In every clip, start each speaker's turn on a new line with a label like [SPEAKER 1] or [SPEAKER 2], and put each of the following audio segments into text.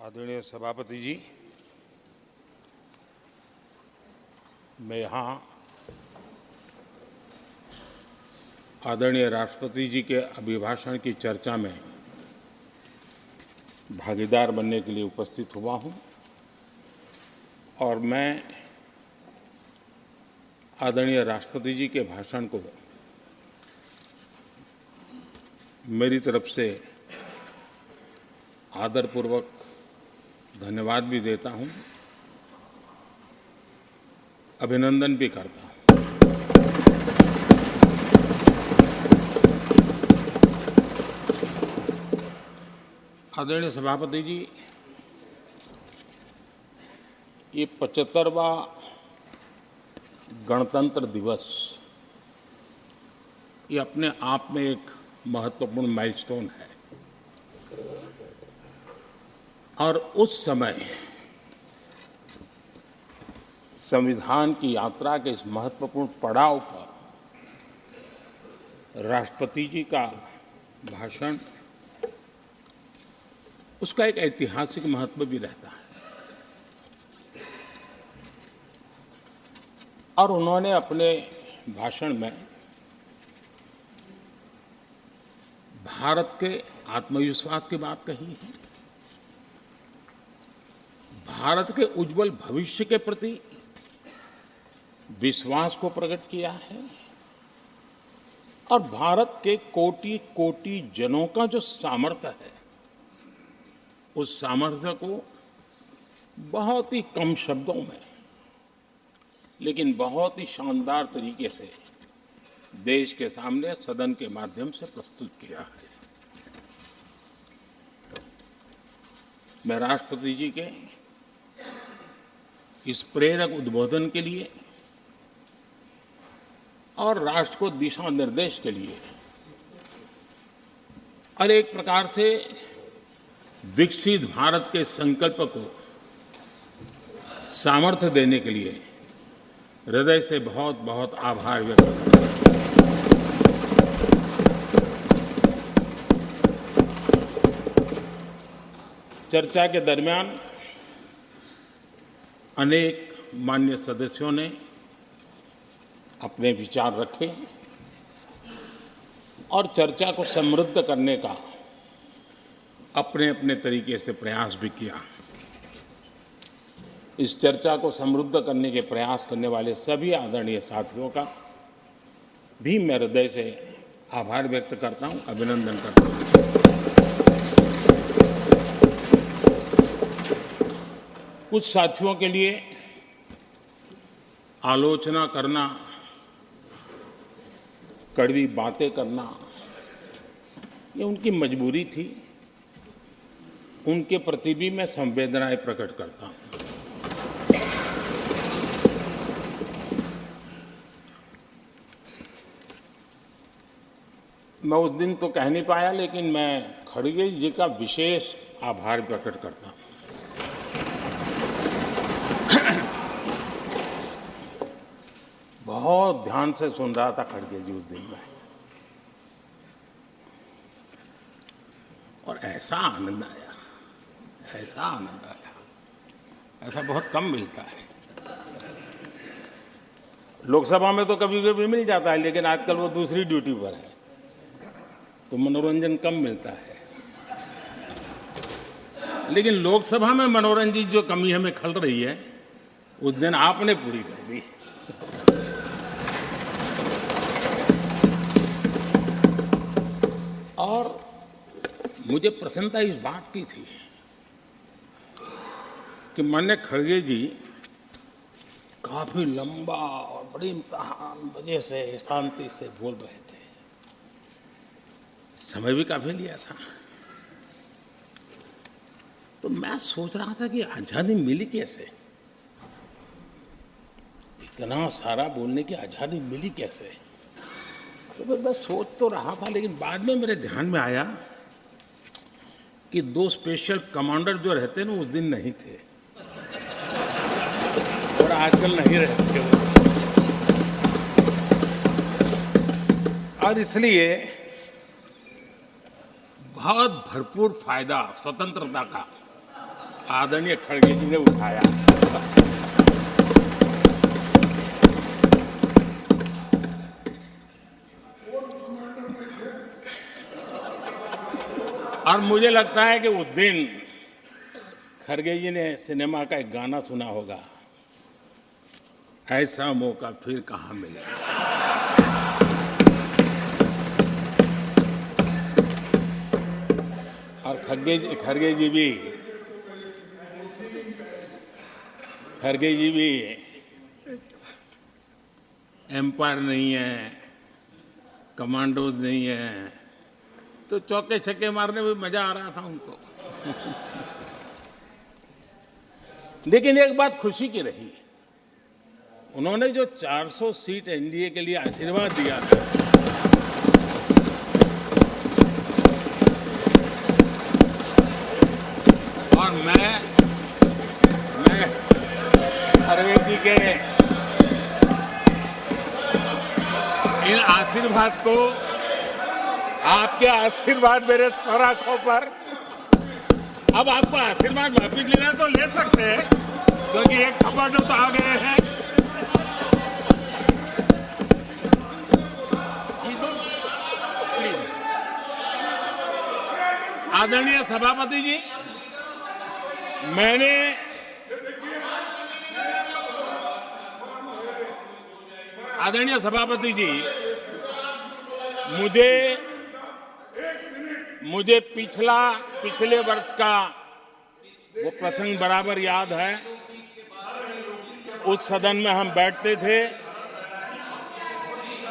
[SPEAKER 1] आदरणीय सभापति जी, मैं यहाँ आदरणीय राष्ट्रपति जी के अभिभाषण की चर्चा में भागीदार बनने के लिए उपस्थित हुआ हूँ और मैं आदरणीय राष्ट्रपति जी के भाषण को मेरी तरफ से आदरपूर्वक धन्यवाद भी देता हूँ, अभिनंदन भी करता हूँ। आदरणीय सभापति जी, ये 75वां गणतंत्र दिवस ये अपने आप में एक महत्वपूर्ण माइलस्टोन है और उस समय संविधान की यात्रा के इस महत्वपूर्ण पड़ाव पर राष्ट्रपति जी का भाषण उसका एक ऐतिहासिक महत्व भी रहता है और उन्होंने अपने भाषण में भारत के आत्मविश्वास की बात कही है, भारत के उज्जवल भविष्य के प्रति विश्वास को प्रकट किया है और भारत के कोटि कोटि जनों का जो सामर्थ्य है उस सामर्थ्य को बहुत ही कम शब्दों में लेकिन बहुत ही शानदार तरीके से देश के सामने सदन के माध्यम से प्रस्तुत किया है। मैं राष्ट्रपति जी के इस प्रेरक उद्बोधन के लिए और राष्ट्र को दिशा निर्देश के लिए और एक प्रकार से विकसित भारत के संकल्प को सामर्थ्य देने के लिए हृदय से बहुत बहुत आभार व्यक्त करता हूं। चर्चा के दरमियान अनेक मान्य सदस्यों ने अपने विचार रखे और चर्चा को समृद्ध करने का अपने अपने तरीके से प्रयास भी किया। इस चर्चा को समृद्ध करने के प्रयास करने वाले सभी आदरणीय साथियों का भी मैं हृदय से आभार व्यक्त करता हूं, अभिनंदन करता हूं। कुछ साथियों के लिए आलोचना करना, कड़वी बातें करना ये उनकी मजबूरी थी, उनके प्रति भी मैं संवेदनाएं प्रकट करता हूं। मैं उस दिन तो कह नहीं पाया लेकिन मैं खड़गे जी का विशेष आभार प्रकट करता हूं। बहुत ध्यान से सुन रहा था खड़गे जी उस दिन में और ऐसा आनंद आया, ऐसा बहुत कम मिलता है। लोकसभा में तो कभी कभी मिल जाता है लेकिन आजकल वो दूसरी ड्यूटी पर है तो मनोरंजन कम मिलता है, लेकिन लोकसभा में मनोरंजन जो कमी हमें खल रही है उस दिन आपने पूरी कर दी। और मुझे प्रसन्नता इस बात की थी कि माननीय खड़गे जी काफी लंबा और बड़ी इम्तिहान वजह से शांति से बोल रहे थे, समय भी काफी लिया था। तो मैं सोच रहा था कि आजादी मिली कैसे, इतना सारा बोलने की आजादी मिली कैसे। तो मैं सोच तो रहा था लेकिन बाद में मेरे ध्यान में आया कि दो स्पेशल कमांडर जो रहते हैं ना उस दिन नहीं थे और आजकल नहीं रहते और इसलिए बहुत भरपूर फायदा स्वतंत्रता का आदरणीय खड़गे जी ने उठाया। और मुझे लगता है कि उस दिन खड़गे जी ने सिनेमा का एक गाना सुना होगा, ऐसा मौका फिर कहाँ मिलेगा। और खड़गे जी भी एम्पायर नहीं है, कमांडोज नहीं है, तो चौके छक्के मारने में मजा आ रहा था उनको। लेकिन एक बात खुशी की रही, उन्होंने जो 400 सीट एनडीए के लिए आशीर्वाद दिया था, और मैं खड़गे जी के इन आशीर्वाद को, आपके आशीर्वाद मेरे सर आंखों पर, अब आपको आशीर्वाद वापिस लेना तो ले सकते हैं, क्योंकि एक खबर तो आ गए हैं। आदरणीय सभापति जी, आदरणीय सभापति जी, मुझे पिछले वर्ष का वो प्रसंग बराबर याद है। उस सदन में हम बैठते थे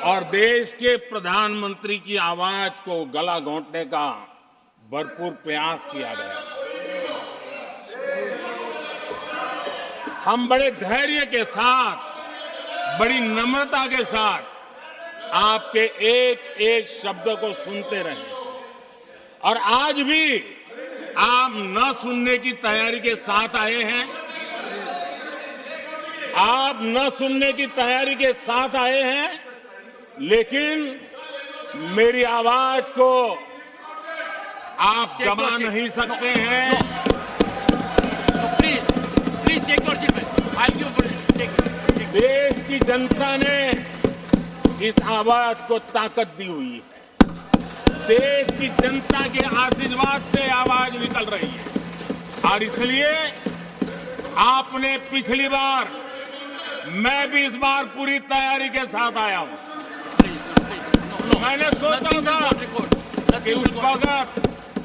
[SPEAKER 1] और देश के प्रधानमंत्री की आवाज को गला घोंटने का भरपूर प्रयास किया गया। हम बड़े धैर्य के साथ, बड़ी नम्रता के साथ आपके एक एक शब्द को सुनते रहे, और आज भी आप न सुनने की तैयारी के साथ आए हैं। आप न सुनने की तैयारी के साथ आए हैं, लेकिन मेरी आवाज को आप दबा नहीं सकते हैं। देश की जनता ने इस आवाज को ताकत दी हुई है। देश की जनता के आशीर्वाद से आवाज निकल रही है, और इसलिए आपने पिछली बार, मैं भी इस बार पूरी तैयारी के साथ आया हूं। मैंने सोचा था कि उस वक्त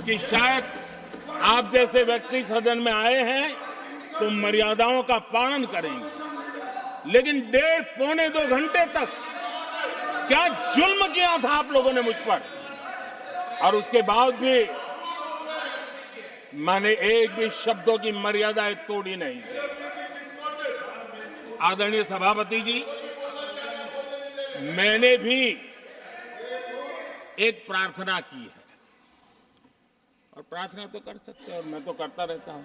[SPEAKER 1] कि शायद आप जैसे व्यक्ति सदन में आए हैं तो मर्यादाओं का पालन करेंगे, लेकिन 1.5-2 घंटे तक क्या जुल्म किया था आप लोगों ने मुझ पर, और उसके बाद भी मैंने एक भी शब्दों की मर्यादाएं तोड़ी नहीं थी। आदरणीय सभापति जी, मैंने भी एक प्रार्थना की है, और प्रार्थना तो कर सकते हैं, और मैं तो करता रहता हूं।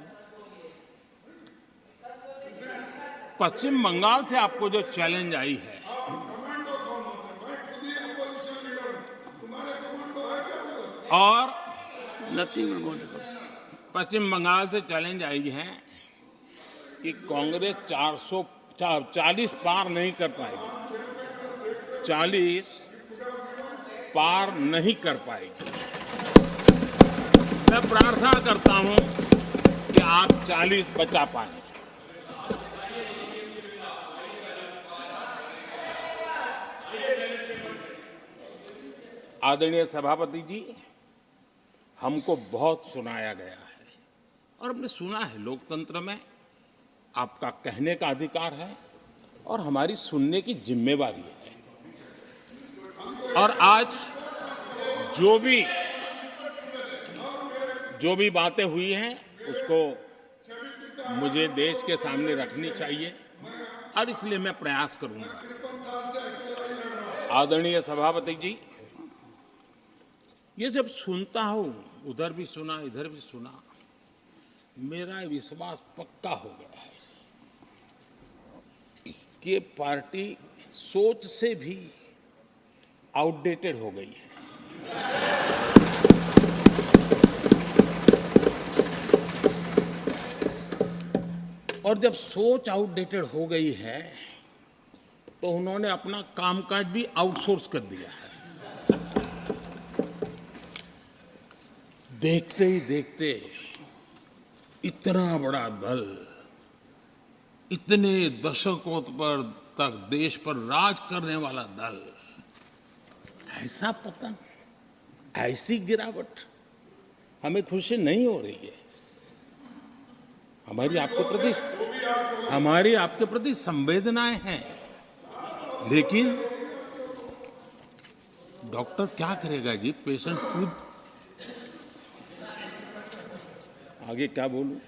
[SPEAKER 1] पश्चिम बंगाल से आपको जो चैलेंज आई है, और पश्चिम बंगाल से चैलेंज आई है कि कांग्रेस 440 पार नहीं कर पाएगी, 40 पार नहीं कर पाएगी। मैं प्रार्थना करता हूं कि आप 40 बचा पाएं। आदरणीय सभापति जी, हमको बहुत सुनाया गया है, और हमने सुना है। लोकतंत्र में आपका कहने का अधिकार है, और हमारी सुनने की जिम्मेवारी है। और आज जो भी बातें हुई हैं, उसको मुझे देश के सामने रखनी चाहिए, और इसलिए मैं प्रयास करूंगा। आदरणीय सभापति जी, ये जब सुनता हूं, उधर भी सुना, इधर भी सुना, मेरा विश्वास पक्का हो गया है कि ये पार्टी सोच से भी आउटडेटेड हो गई है। और जब सोच आउटडेटेड हो गई है तो उन्होंने अपना कामकाज भी आउटसोर्स कर दिया है। देखते ही देखते इतना बड़ा दल, इतने दशकों पर तक देश पर राज करने वाला दल, ऐसा पतन, ऐसी गिरावट हमें खुशी नहीं हो रही है। हमारी आपके प्रति संवेदनाएं हैं, लेकिन डॉक्टर क्या करेगा जी, पेशेंट खुद। आगे क्या बोलूं?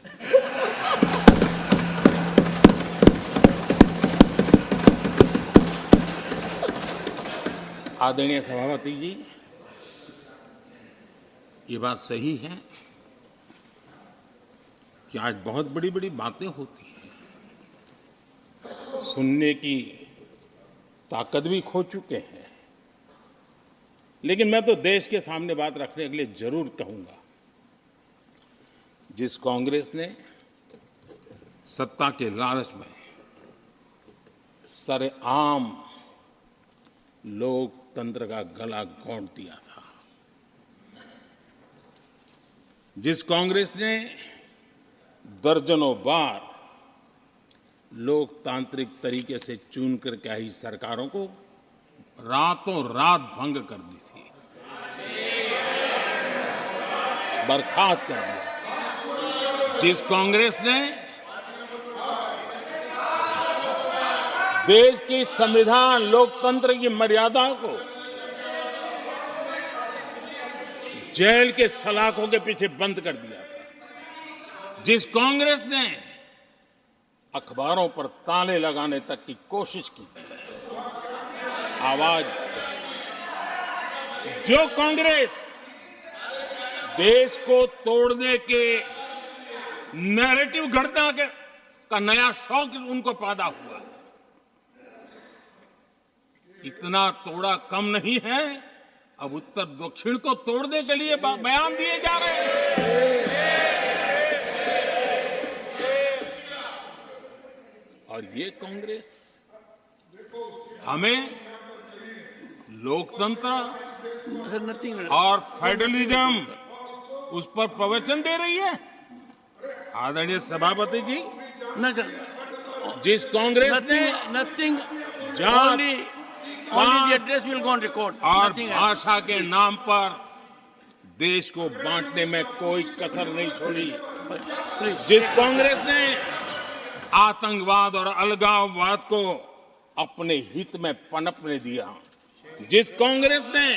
[SPEAKER 1] आदरणीय सभापति जी, ये बात सही है कि आज बहुत बड़ी बड़ी बातें होती हैं, सुनने की ताकत भी खो चुके हैं, लेकिन मैं तो देश के सामने बात रखने के लिए जरूर कहूंगा। जिस कांग्रेस ने सत्ता के लालच में सरेआम लोकतंत्र का गला घोंट दिया था, जिस कांग्रेस ने दर्जनों बार लोकतांत्रिक तरीके से चुन करके आई सरकारों को रातों रात भंग कर दी थी, बर्खास्त कर दिया, जिस कांग्रेस ने देश की संविधान लोकतंत्र की मर्यादा को जेल के सलाखों के पीछे बंद कर दिया था, जिस कांग्रेस ने अखबारों पर ताले लगाने तक की कोशिश की थी, आवाज, जो कांग्रेस देश को तोड़ने के नैरेटिव घड़ना का नया शौक उनको पैदा हुआ, इतना तोड़ा कम नहीं है, अब उत्तर दक्षिण को तोड़ने के लिए बयान दिए जा रहे हैं। और ये कांग्रेस हमें लोकतंत्र और फेडरलिज्म उस पर प्रवचन दे रही है। आदरणीय सभापति जी, जिस कांग्रेस ने
[SPEAKER 2] नथिंग
[SPEAKER 1] और
[SPEAKER 2] address will go on record
[SPEAKER 1] और भाषा के नाम पर देश को बांटने में कोई कसर नहीं छोड़ी, जिस कांग्रेस ने आतंकवाद और अलगाववाद को अपने हित में पनपने दिया, जिस कांग्रेस ने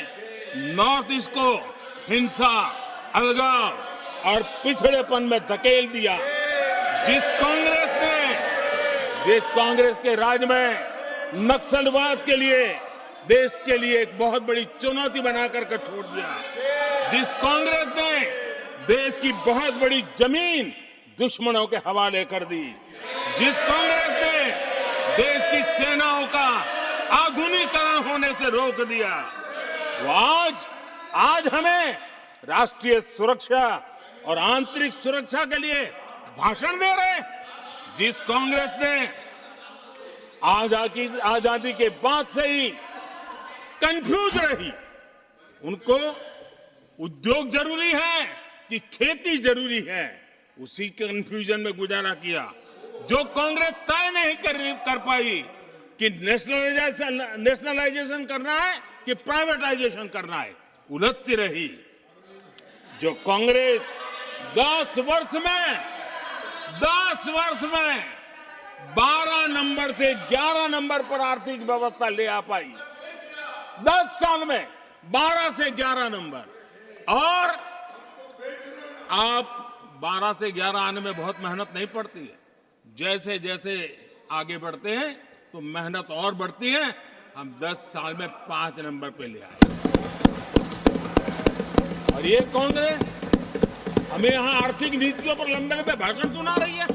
[SPEAKER 1] नॉर्थ ईस्ट को हिंसा, अलगाव और पिछड़ेपन में धकेल दिया, जिस कांग्रेस के राज में नक्सलवाद के लिए देश के लिए एक बहुत बड़ी चुनौती बनाकर के छोड़ दिया, जिस कांग्रेस ने देश की बहुत बड़ी जमीन दुश्मनों के हवाले कर दी, जिस कांग्रेस ने देश की सेनाओं का आधुनिकीकरण होने से रोक दिया, वो आज हमें राष्ट्रीय सुरक्षा और आंतरिक सुरक्षा के लिए भाषण दे रहे हैं। जिस कांग्रेस ने आजादी के बाद से ही कंफ्यूज रही, उनको उद्योग जरूरी है कि खेती जरूरी है, उसी कंफ्यूजन में गुजारा किया। जो कांग्रेस तय नहीं कर पाई कि नेशनलाइजेशन करना है कि प्राइवेटाइजेशन करना है, उलझती रही। जो कांग्रेस 10 वर्ष में 12 नंबर से 11 नंबर पर आर्थिक व्यवस्था ले आ पाई, 10 साल में 12 से 11 नंबर, और आप 12 से 11 आने में बहुत मेहनत नहीं पड़ती है, जैसे जैसे आगे बढ़ते हैं तो मेहनत और बढ़ती है। हम 10 साल में 5 नंबर पे ले आए, और ये कांग्रेस हमें यहां आर्थिक नीतियों पर लंबे लंबे भाषण सुना रही है।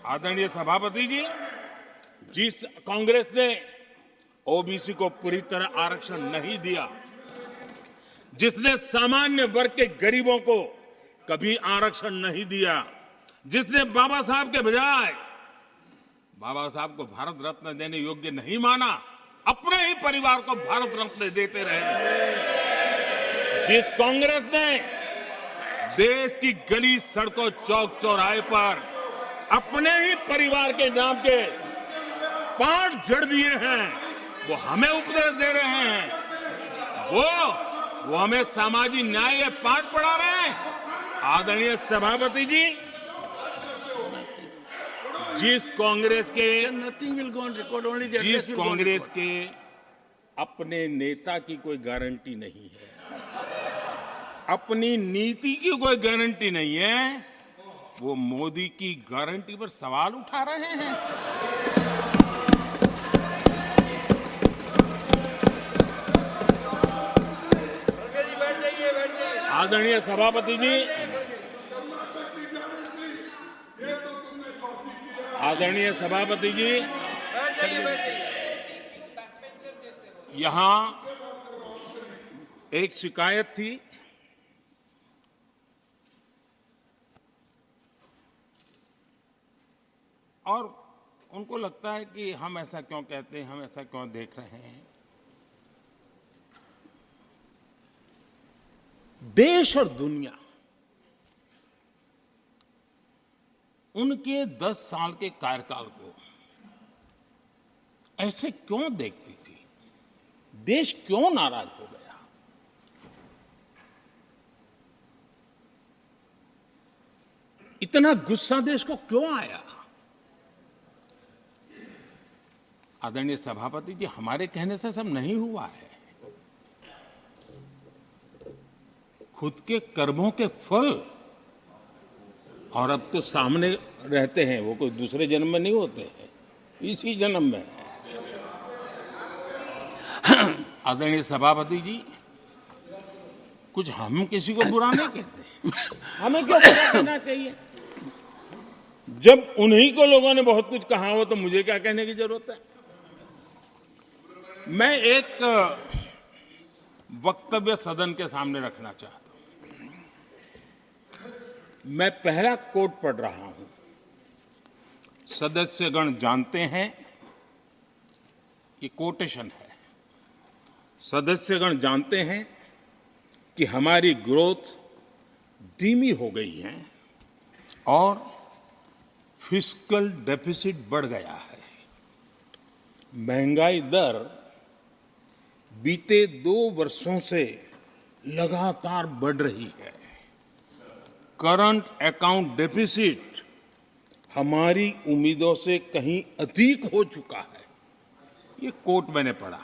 [SPEAKER 1] आदरणीय सभापति जी, जिस कांग्रेस ने ओबीसी को पूरी तरह आरक्षण नहीं दिया, जिसने सामान्य वर्ग के गरीबों को कभी आरक्षण नहीं दिया, जिसने बाबा साहब के बजाय बाबा साहब को भारत रत्न देने योग्य नहीं माना, अपने ही परिवार को भारत रत्न देते रहे। जिस कांग्रेस ने देश की गली सड़कों चौक चौराहे पर अपने ही परिवार के नाम के पाठ जड़ दिए हैं, वो हमें उपदेश दे रहे हैं। वो हमें सामाजिक न्याय के पाठ पढ़ा रहे हैं। आदरणीय सभापति जी, जिस कांग्रेस के अपने नेता की कोई गारंटी नहीं है, अपनी नीति की कोई गारंटी नहीं है, वो मोदी की गारंटी पर सवाल उठा रहे हैं। आदरणीय सभापति जी, आदरणीय सभापति जी, यहां एक शिकायत थी। और उनको लगता है कि हम ऐसा क्यों कहते हैं, हम ऐसा क्यों देख रहे हैं। देश और दुनिया उनके 10 साल के कार्यकाल को ऐसे क्यों देखती थी? देश क्यों नाराज हो गया? इतना गुस्सा देश को क्यों आया? आदरणीय सभापति जी, हमारे कहने से सब नहीं हुआ है। खुद के कर्मों के फल और अब तो सामने रहते हैं, वो कोई दूसरे जन्म में नहीं होते हैं, इसी जन्म में है। आदरणीय सभापति जी, कुछ हम किसी को बुरा नहीं कहते, हमें क्यों बुरा कहना चाहिए? जब उन्हीं को लोगों ने बहुत कुछ कहा हो तो मुझे क्या कहने की जरूरत है? मैं एक वक्तव्य सदन के सामने रखना चाहता हूं। मैं पहला कोट पढ़ रहा हूं। सदस्यगण जानते हैं, ये कोटेशन है। सदस्यगण जानते हैं कि हमारी ग्रोथ धीमी हो गई है और फिस्कल डेफिसिट बढ़ गया है। महंगाई दर बीते 2 वर्षों से लगातार बढ़ रही है। करंट अकाउंट डेफिसिट हमारी उम्मीदों से कहीं अधिक हो चुका है। ये कोट मैंने पढ़ा।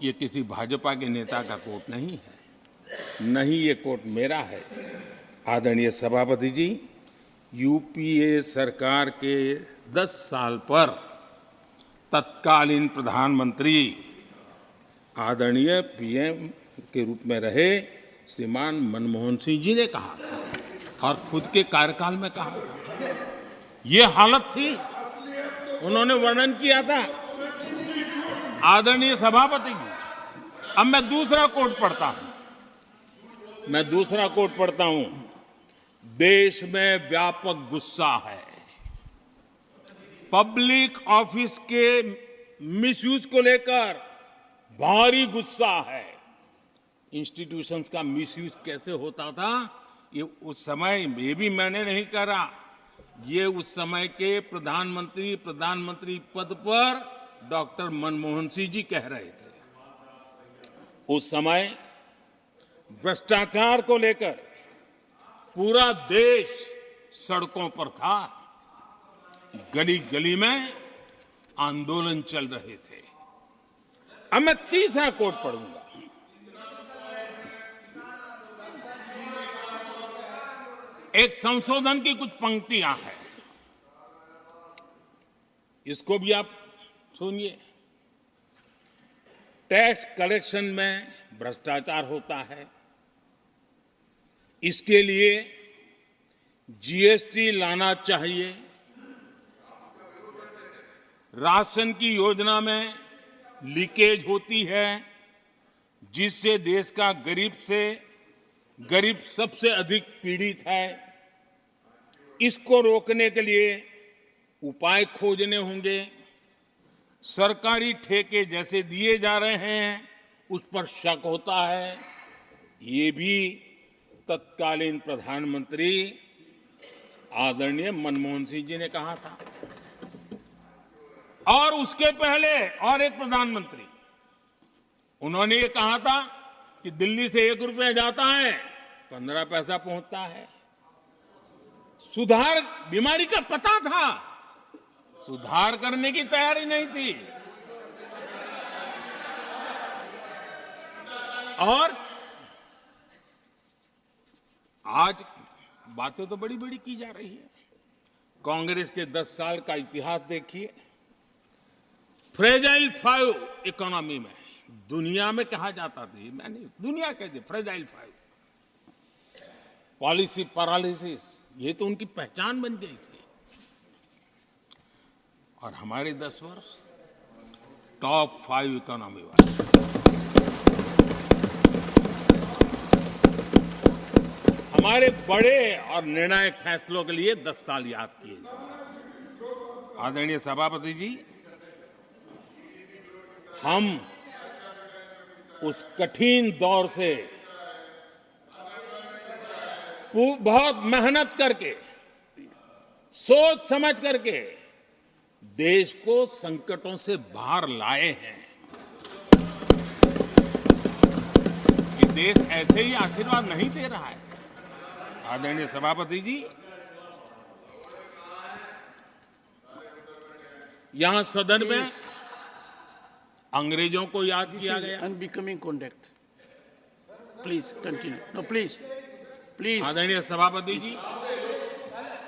[SPEAKER 1] ये किसी भाजपा के नेता का कोट नहीं है, नहीं ये कोट मेरा है। आदरणीय सभापति जी, यूपीए सरकार के 10 साल पर तत्कालीन प्रधानमंत्री आदरणीय पीएम के रूप में रहे श्रीमान मनमोहन सिंह जी ने कहा था और खुद के कार्यकाल में कहा था। ये हालत थी, उन्होंने वर्णन किया था। आदरणीय सभापति जी, अब मैं दूसरा कोट पढ़ता हूं। देश में व्यापक गुस्सा है। पब्लिक ऑफिस के मिसयूज को लेकर भारी गुस्सा है। इंस्टीट्यूशंस का मिसयूज कैसे होता था, ये उस समय ये भी मैंने नहीं करा, ये उस समय के प्रधानमंत्री पद पर डॉक्टर मनमोहन सिंह जी कह रहे थे। उस समय भ्रष्टाचार को लेकर पूरा देश सड़कों पर था, गली गली में आंदोलन चल रहे थे। अब मैं तीसरा कोट पढ़ूंगा। एक संशोधन की कुछ पंक्तियां हैं, इसको भी आप सुनिए। टैक्स कलेक्शन में भ्रष्टाचार होता है, इसके लिए जीएसटी लाना चाहिए। राशन की योजना में लीकेज होती है, जिससे देश का गरीब सबसे अधिक पीड़ित है। इसको रोकने के लिए उपाय खोजने होंगे। सरकारी ठेके जैसे दिए जा रहे हैं उस पर शक होता है। ये भी तत्कालीन प्रधानमंत्री आदरणीय मनमोहन सिंह जी ने कहा था। और उसके पहले और एक प्रधानमंत्री, उन्होंने ये कहा था कि दिल्ली से 1 रुपया जाता है 15 पैसा पहुंचता है। सुधार, बीमारी का पता था, सुधार करने की तैयारी नहीं थी। और आज बातें तो बड़ी बड़ी की जा रही है। कांग्रेस के 10 साल का इतिहास देखिए। फ्रेजाइल 5 इकोनॉमी में दुनिया में कहा जाता था, मैं नहीं, दुनिया कहती फ्रेजाइल 5, पॉलिसी पैरालिसिस, ये तो उनकी पहचान बन गई थी। और हमारे 10 वर्ष टॉप 5 इकोनॉमी वाले। हमारे बड़े और निर्णायक फैसलों के लिए 10 साल याद किए जाएंगे। आदरणीय सभापति जी, हम उस कठिन दौर से बहुत मेहनत करके, सोच समझ करके देश को संकटों से बाहर लाए हैं। ये देश ऐसे ही आशीर्वाद नहीं दे रहा है। आदरणीय सभापति जी, यहां सदन में अंग्रेजों को याद किया गया।
[SPEAKER 2] Unbecoming conduct, please continue. No please please.
[SPEAKER 1] आदरणीय सभापति जी,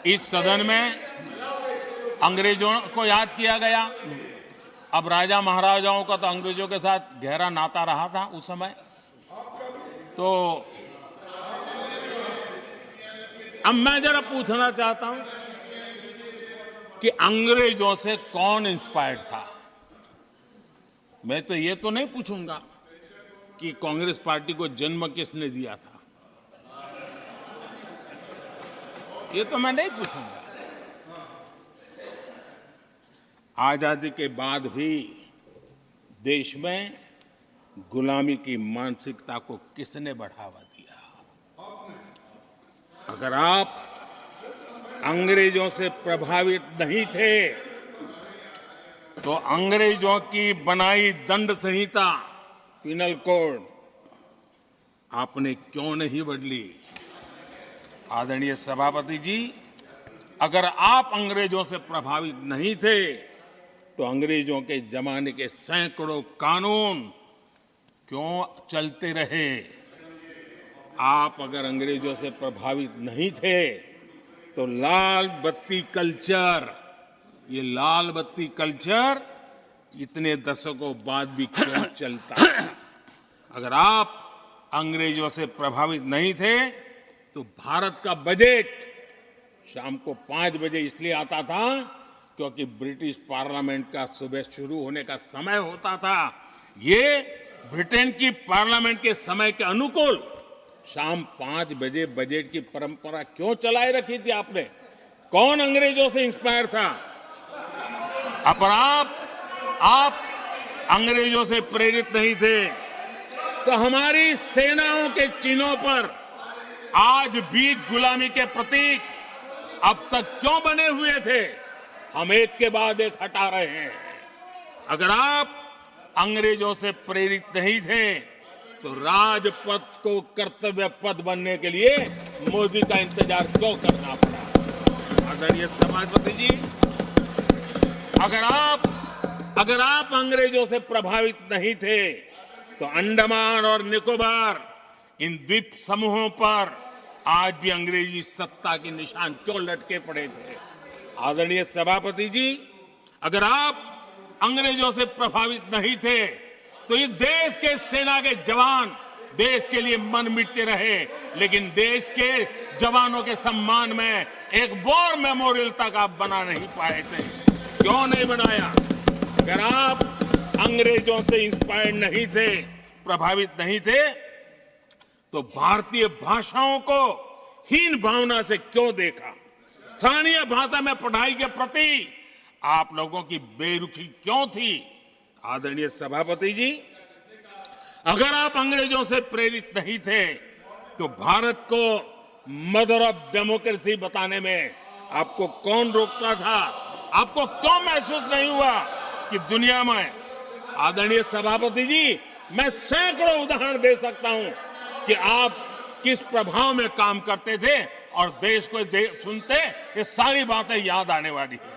[SPEAKER 1] इस सदन में अंग्रेजों को याद किया गया। अब राजा महाराजाओं का तो अंग्रेजों के साथ गहरा नाता रहा था उस समय। तो अब मैं जरा पूछना चाहता हूं कि अंग्रेजों से कौन इंस्पायर्ड था। मैं तो ये तो नहीं पूछूंगा कि कांग्रेस पार्टी को जन्म किसने दिया था, ये तो मैं नहीं पूछूंगा। आजादी के बाद भी देश में गुलामी की मानसिकता को किसने बढ़ावा दिया? अगर आप अंग्रेजों से प्रभावित नहीं थे तो अंग्रेजों की बनाई दंड संहिता, पिनल कोड, आपने क्यों नहीं बदली? आदरणीय सभापति जी, अगर आप अंग्रेजों से प्रभावित नहीं थे तो अंग्रेजों के जमाने के सैकड़ों कानून क्यों चलते रहे? आप अगर अंग्रेजों से प्रभावित नहीं थे तो लाल बत्ती कल्चर, ये लाल बत्ती कल्चर इतने दशकों बाद भी क्यों चलता? अगर आप अंग्रेजों से प्रभावित नहीं थे तो भारत का बजट शाम को 5 बजे इसलिए आता था क्योंकि ब्रिटिश पार्लियामेंट का सुबह शुरू होने का समय होता था। ये ब्रिटेन की पार्लियामेंट के समय के अनुकूल शाम 5 बजे बजट की परंपरा क्यों चलाए रखी थी आपने? कौन अंग्रेजों से इंस्पायर था? पर आप अंग्रेजों से प्रेरित नहीं थे तो हमारी सेनाओं के चिन्हों पर आज भी गुलामी के प्रतीक अब तक क्यों बने हुए थे? हम एक के बाद एक हटा रहे हैं। अगर आप अंग्रेजों से प्रेरित नहीं थे तो राजपथ को कर्तव्य पथ बनने के लिए मोदी का इंतजार क्यों करना पड़ा? आदरणीय सभापति जी, अगर आप अंग्रेजों से प्रभावित नहीं थे तो अंडमान और निकोबार, इन द्वीप समूहों पर आज भी अंग्रेजी सत्ता के निशान क्यों लटके पड़े थे? आदरणीय सभापति जी, अगर आप अंग्रेजों से प्रभावित नहीं थे तो इस देश के सेना के जवान देश के लिए मन मिटते रहे, लेकिन देश के जवानों के सम्मान में एक वॉर मेमोरियल तक आप बना नहीं पाए थे। क्यों नहीं बनाया? अगर आप अंग्रेजों से इंस्पायर्ड नहीं थे, प्रभावित नहीं थे, तो भारतीय भाषाओं को हीन भावना से क्यों देखा? स्थानीय भाषा में पढ़ाई के प्रति आप लोगों की बेरुखी क्यों थी? आदरणीय सभापति जी, अगर आप अंग्रेजों से प्रेरित नहीं थे तो भारत को मदर ऑफ डेमोक्रेसी बताने में आपको कौन रोकता था? आपको क्यों महसूस नहीं हुआ कि दुनिया में? आदरणीय सभापति जी, मैं सैकड़ों उदाहरण दे सकता हूं कि आप किस प्रभाव में काम करते थे और देश को सुनते ये सारी बातें याद आने वाली है।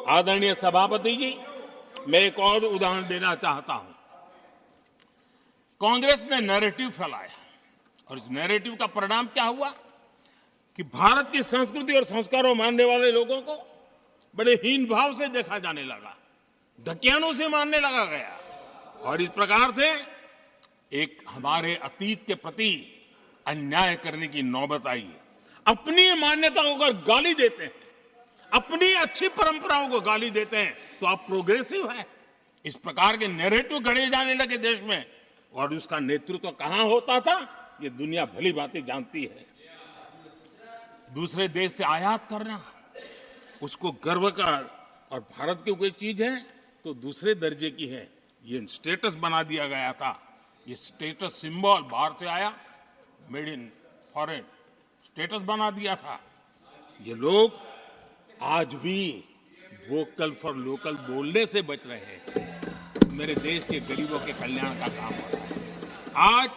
[SPEAKER 1] आदरणीय सभापति जी, मैं एक और उदाहरण देना चाहता हूं। कांग्रेस ने नैरेटिव फैलाया और इस नैरेटिव का परिणाम क्या हुआ कि भारत की संस्कृति और संस्कारों मानने वाले लोगों को बड़े हीन भाव से देखा जाने लगा, ढकियानों से मानने लगा गया और इस प्रकार से एक हमारे अतीत के प्रति अन्याय करने की नौबत आई है। अपनी मान्यता को अगर गाली देते हैं, अपनी अच्छी परंपराओं को गाली देते हैं तो आप प्रोग्रेसिव हैं। इस प्रकार के नैरेटिव गढ़े जाने लगे देश में और उसका नेतृत्व कहां होता था ये दुनिया भली भांति जानती है। दूसरे देश से आयात करना, उसको गर्व का और भारत की कोई चीज है तो दूसरे दर्जे की है, ये स्टेटस बना दिया गया था। ये स्टेटस सिंबल बाहर से आया, मेड इन फॉरेन स्टेटस बना दिया था। ये लोग आज भी वोकल फॉर लोकल बोलने से बच रहे हैं। मेरे देश के गरीबों के कल्याण का काम हो रहा है। आज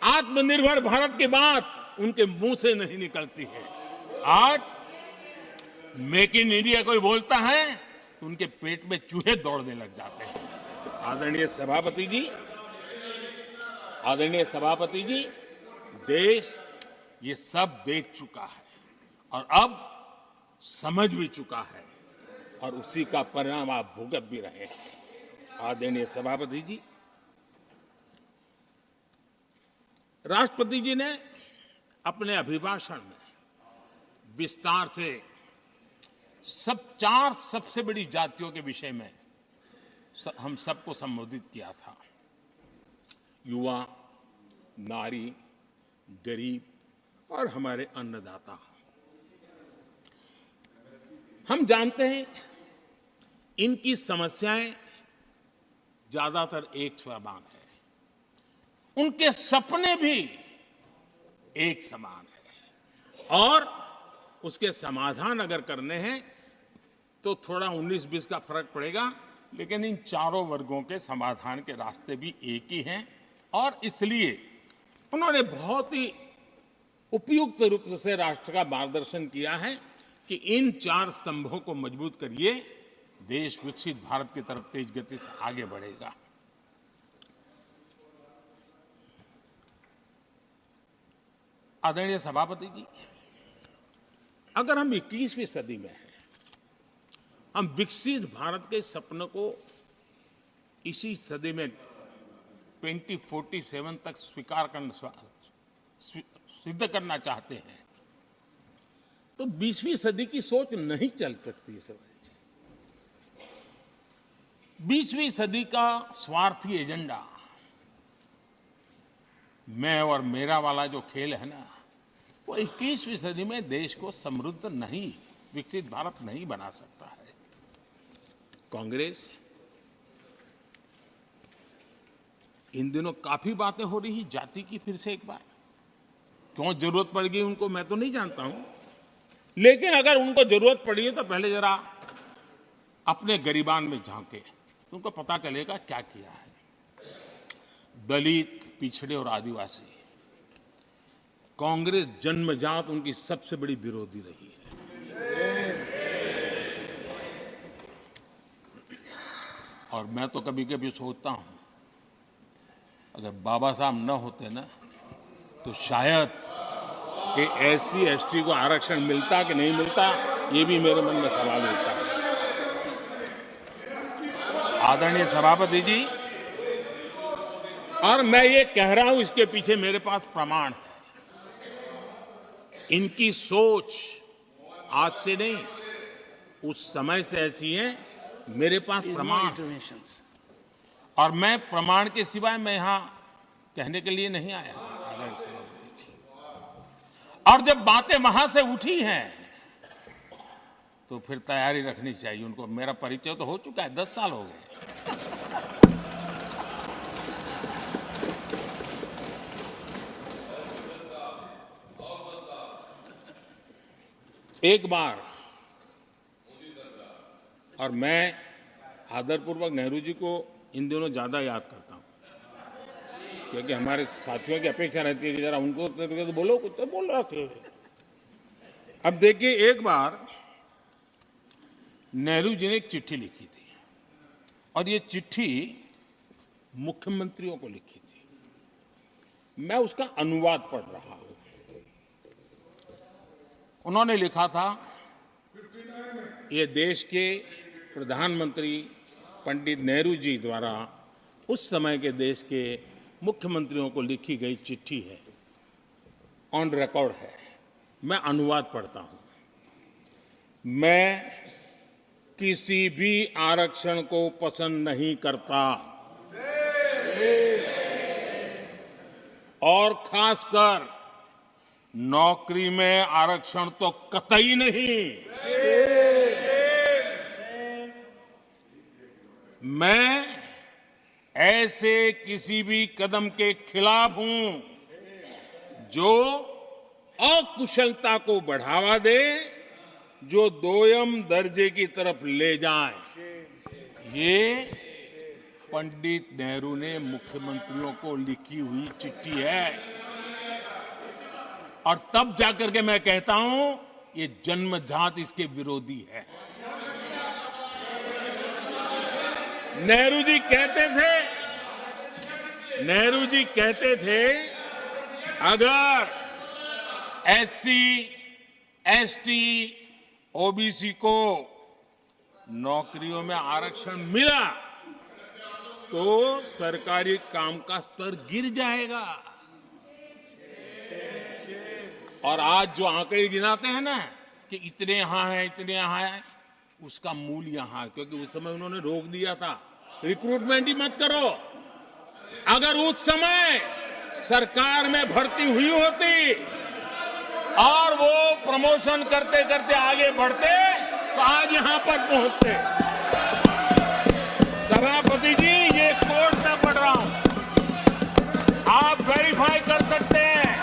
[SPEAKER 1] आत्मनिर्भर भारत की बात उनके मुंह से नहीं निकलती है। आज मेक इन इंडिया कोई बोलता है तो उनके पेट में चूहे दौड़ने लग जाते हैं। आदरणीय सभापति जी, देश ये सब देख चुका है और अब समझ भी चुका है और उसी का परिणाम आप भुगत भी रहे हैं। आदरणीय सभापति जी, राष्ट्रपति जी ने अपने अभिभाषण में विस्तार से चार सबसे बड़ी जातियों के विषय में हम सबको संबोधित किया था। युवा, नारी, गरीब और हमारे अन्नदाता। हम जानते हैं इनकी समस्याएं ज्यादातर एक समान है, उनके सपने भी एक समान है और उसके समाधान अगर करने हैं तो थोड़ा 19-20 का फर्क पड़ेगा, लेकिन इन चारों वर्गों के समाधान के रास्ते भी एक ही हैं और इसलिए उन्होंने बहुत ही उपयुक्त रूप से राष्ट्र का मार्गदर्शन किया है कि इन चार स्तंभों को मजबूत करिए, देश विकसित भारत की तरफ तेज गति से आगे बढ़ेगा। आदरणीय सभापति जी, अगर हम 21वीं सदी में हैं, हम विकसित भारत के सपने को इसी सदी में 2047 तक सिद्ध करना चाहते हैं तो 20वीं सदी की सोच नहीं चल सकती। 20वीं सदी का स्वार्थी एजेंडा, मैं और मेरा वाला जो खेल है ना, वो 21वीं सदी में देश को समृद्ध नहीं, विकसित भारत नहीं बना सकता है। कांग्रेस इन दिनों काफी बातें हो रही है जाति की, फिर से एक बार क्यों जरूरत पड़ गई उनको मैं तो नहीं जानता हूं, लेकिन अगर उनको जरूरत पड़ी है तो पहले जरा अपने गरिबान में झांके तो उनको पता चलेगा क्या किया है। दलित, पिछड़े और आदिवासी, कांग्रेस जन्मजात उनकी सबसे बड़ी विरोधी रही है। और मैं तो कभी कभी सोचता हूं अगर बाबा साहब न होते ना तो शायद कि एससी एसटी को आरक्षण मिलता कि नहीं मिलता, ये भी मेरे मन में सवाल उठता है। आदरणीय सभापति जी, और मैं ये कह रहा हूं, इसके पीछे मेरे पास प्रमाण है। इनकी सोच आज से नहीं, उस समय से ऐसी है, मेरे पास प्रमाण। और मैं प्रमाण के सिवाय मैं यहां कहने के लिए नहीं आया। और जब बातें वहां से उठी हैं तो फिर तैयारी रखनी चाहिए उनको। मेरा परिचय तो हो चुका है, 10 साल हो गए। एक बार, और मैं आदरपूर्वक नेहरू जी को इन दिनों ज्यादा याद करता हूं, क्योंकि हमारे साथियों की अपेक्षा रहती है कि जरा उनको तो बोलो, कुछ तो बोल रहा थे। अब देखिए, एक बार नेहरू जी ने एक चिट्ठी लिखी थी, और ये चिट्ठी मुख्यमंत्रियों को लिखी थी। मैं उसका अनुवाद पढ़ रहा हूं। उन्होंने लिखा था, ये देश के प्रधानमंत्री पंडित नेहरू जी द्वारा उस समय के देश के मुख्यमंत्रियों को लिखी गई चिट्ठी है, ऑन रिकॉर्ड है। मैं अनुवाद पढ़ता हूं। मैं किसी भी आरक्षण को पसंद नहीं करता, और खासकर नौकरी में आरक्षण तो कतई नहीं। मैं ऐसे किसी भी कदम के खिलाफ हूं जो अकुशलता को बढ़ावा दे, जो दोयम दर्जे की तरफ ले जाए। ये पंडित नेहरू ने मुख्यमंत्रियों को लिखी हुई चिट्ठी है। और तब जाकर के मैं कहता हूं, ये जन्मजात इसके विरोधी है। नेहरू जी कहते थे, अगर एससी, एसटी, ओबीसी को नौकरियों में आरक्षण मिला तो सरकारी काम का स्तर गिर जाएगा। और आज जो आंकड़े गिनाते हैं ना कि इतने यहां हैं, इतने यहां हैं, उसका मूल यहां है, क्योंकि उस समय उन्होंने रोक दिया था, रिक्रूटमेंट ही मत करो। अगर उस समय सरकार में भर्ती हुई होती और वो प्रमोशन करते करते आगे बढ़ते तो आज यहां पर पहुंचते। सभापति जी, ये कोर्ट में पढ़ रहा हूं, आप वेरीफाई कर सकते हैं।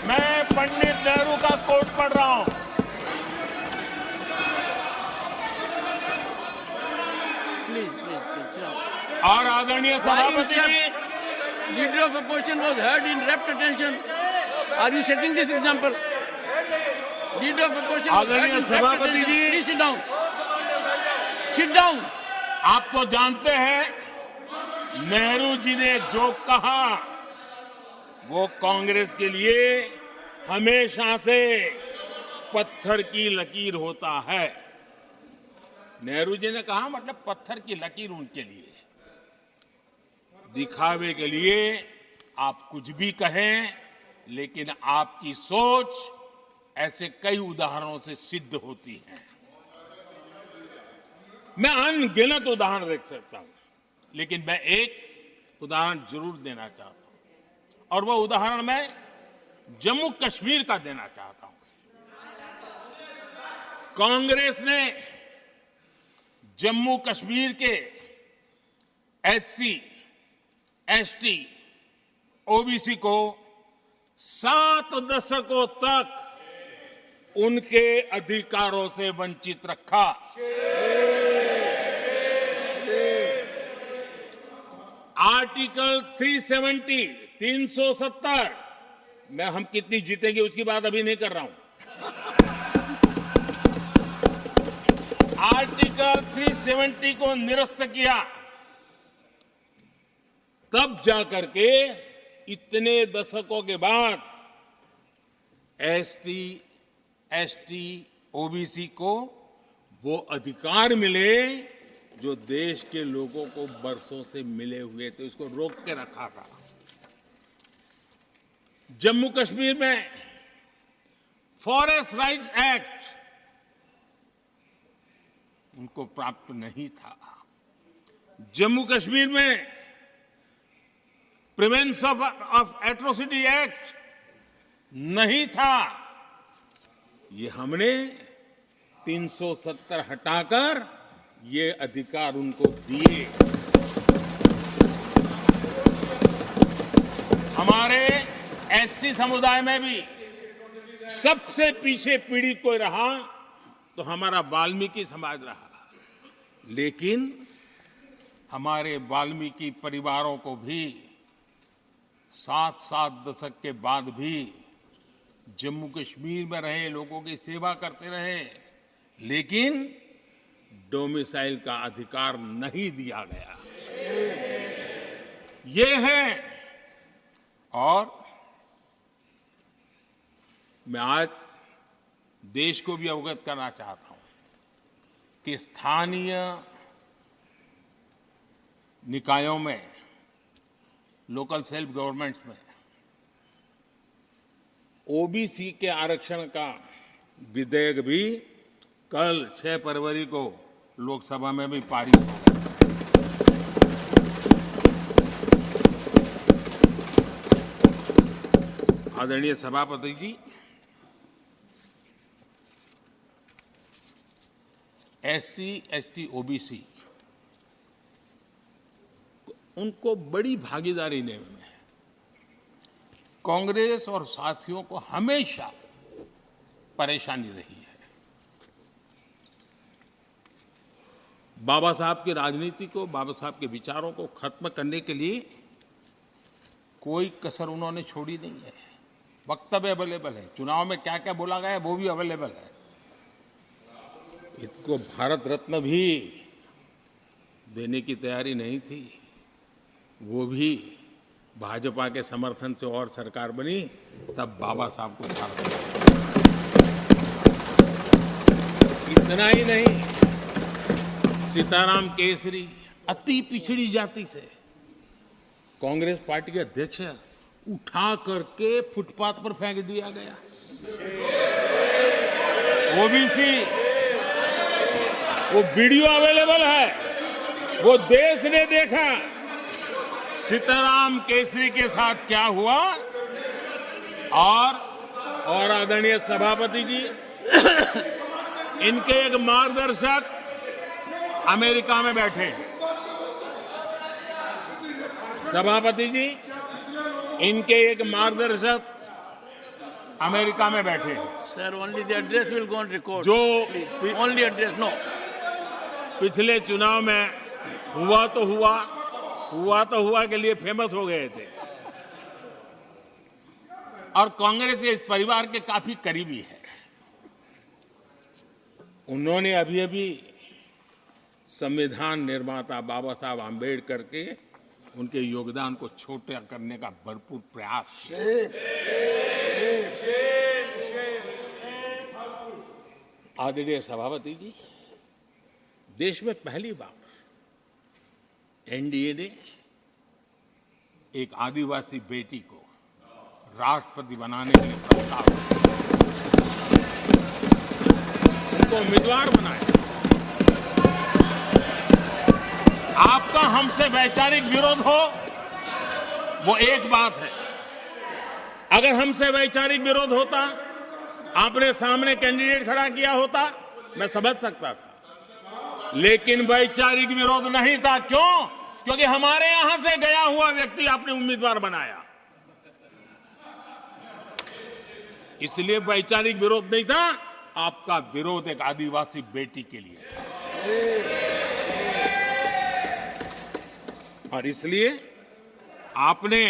[SPEAKER 1] मैं पंडित नेहरू का कोर्ट पढ़ रहा हूं। और आदरणीय सभापति जी,
[SPEAKER 2] Leader of opposition was heard in rapt attention. Are you setting this example? Leader of opposition was heard in rapt
[SPEAKER 1] सभापति
[SPEAKER 2] attention.
[SPEAKER 1] Ji,
[SPEAKER 2] Please sit down. Sit down.
[SPEAKER 1] आप तो जानते हैं, नेहरू जी ने जो कहा वो कांग्रेस के लिए हमेशा से पत्थर की लकीर होता है। नेहरू जी ने कहा मतलब पत्थर की लकीर उनके लिए। दिखावे के लिए आप कुछ भी कहें, लेकिन आपकी सोच ऐसे कई उदाहरणों से सिद्ध होती है। मैं अनगिनत उदाहरण देख सकता हूं, लेकिन मैं एक उदाहरण जरूर देना चाहता हूं, और वह उदाहरण मैं जम्मू कश्मीर का देना चाहता हूं। कांग्रेस ने जम्मू कश्मीर के एससी, एसटी, ओबीसी को 7 दशकों तक उनके अधिकारों से वंचित रखा। आर्टिकल 370 में हम कितनी जीतेंगे उसकी बात अभी नहीं कर रहा हूं। आर्टिकल 370 को निरस्त किया, तब जाकर के इतने दशकों के बाद एसटी, एसटी, ओबीसी को वो अधिकार मिले जो देश के लोगों को बरसों से मिले हुए थे, उसको रोक के रखा था। जम्मू कश्मीर में फॉरेस्ट राइट्स एक्ट उनको प्राप्त नहीं था। जम्मू कश्मीर में प्रिवेंशन ऑफ एट्रोसिटी एक्ट नहीं था। ये हमने 370 हटाकर ये अधिकार उनको दिए। हमारे एससी समुदाय में भी सबसे पीछे पीड़ित कोई रहा तो हमारा वाल्मीकि समाज रहा, लेकिन हमारे वाल्मीकि परिवारों को भी 7 दशक के बाद भी जम्मू कश्मीर में रहे लोगों की सेवा करते रहे, लेकिन डोमिसाइल का अधिकार नहीं दिया गया। ये है। और मैं आज देश को भी अवगत करना चाहता हूं कि स्थानीय निकायों में, लोकल सेल्फ गवर्नमेंट्स में ओबीसी के आरक्षण का विधेयक भी कल 6 फरवरी को लोकसभा में भी पारित होगा। आदरणीय सभापति जी, एससी, एसटी, ओबीसी उनको बड़ी भागीदारी लेने में कांग्रेस और साथियों को हमेशा परेशानी रही है। बाबा साहब की राजनीति को, बाबा साहब के विचारों को खत्म करने के लिए कोई कसर उन्होंने छोड़ी नहीं है। वक्तव्य अवेलेबल है, चुनाव में क्या क्या बोला गया है वो भी अवेलेबल है। इनको भारत रत्न भी देने की तैयारी नहीं थी, वो भी भाजपा के समर्थन से और सरकार बनी, तब बाबा साहब को भारत रत्न। इतना ही नहीं, सीताराम केसरी अति पिछड़ी जाति से कांग्रेस पार्टी के अध्यक्ष उठा करके फुटपाथ पर फेंक दिया गया। ओबीसी, वो वीडियो अवेलेबल है, वो देश ने देखा सीताराम केसरी के साथ क्या हुआ। और आदरणीय सभापति जी, इनके एक मार्गदर्शक अमेरिका में बैठे हैं। सभापति जी, इनके एक मार्गदर्शक अमेरिका में बैठे हैं।
[SPEAKER 2] Sir, only the address will go on record.
[SPEAKER 1] जो
[SPEAKER 2] Only address, no.
[SPEAKER 1] पिछले चुनाव में हुआ तो हुआ के लिए फेमस हो गए थे, और कांग्रेस इस परिवार के काफी करीबी है। उन्होंने अभी संविधान निर्माता बाबा साहब आम्बेडकर के उनके योगदान को छोटा करने का भरपूर प्रयास आदरणीय सभापति जी, देश में पहली बार एनडीए ने एक आदिवासी बेटी को राष्ट्रपति बनाने के लिए प्रस्ताव उनको उम्मीदवार बनाया। आपका हमसे वैचारिक विरोध हो वो एक बात है, अगर हमसे वैचारिक विरोध होता, आपने सामने कैंडिडेट खड़ा किया होता, मैं समझ सकता था, लेकिन वैचारिक विरोध नहीं था। क्यों? क्योंकि हमारे यहां से गया हुआ व्यक्ति आपने उम्मीदवार बनाया, इसलिए वैचारिक विरोध नहीं था। आपका विरोध एक आदिवासी बेटी के लिए था, और इसलिए आपने,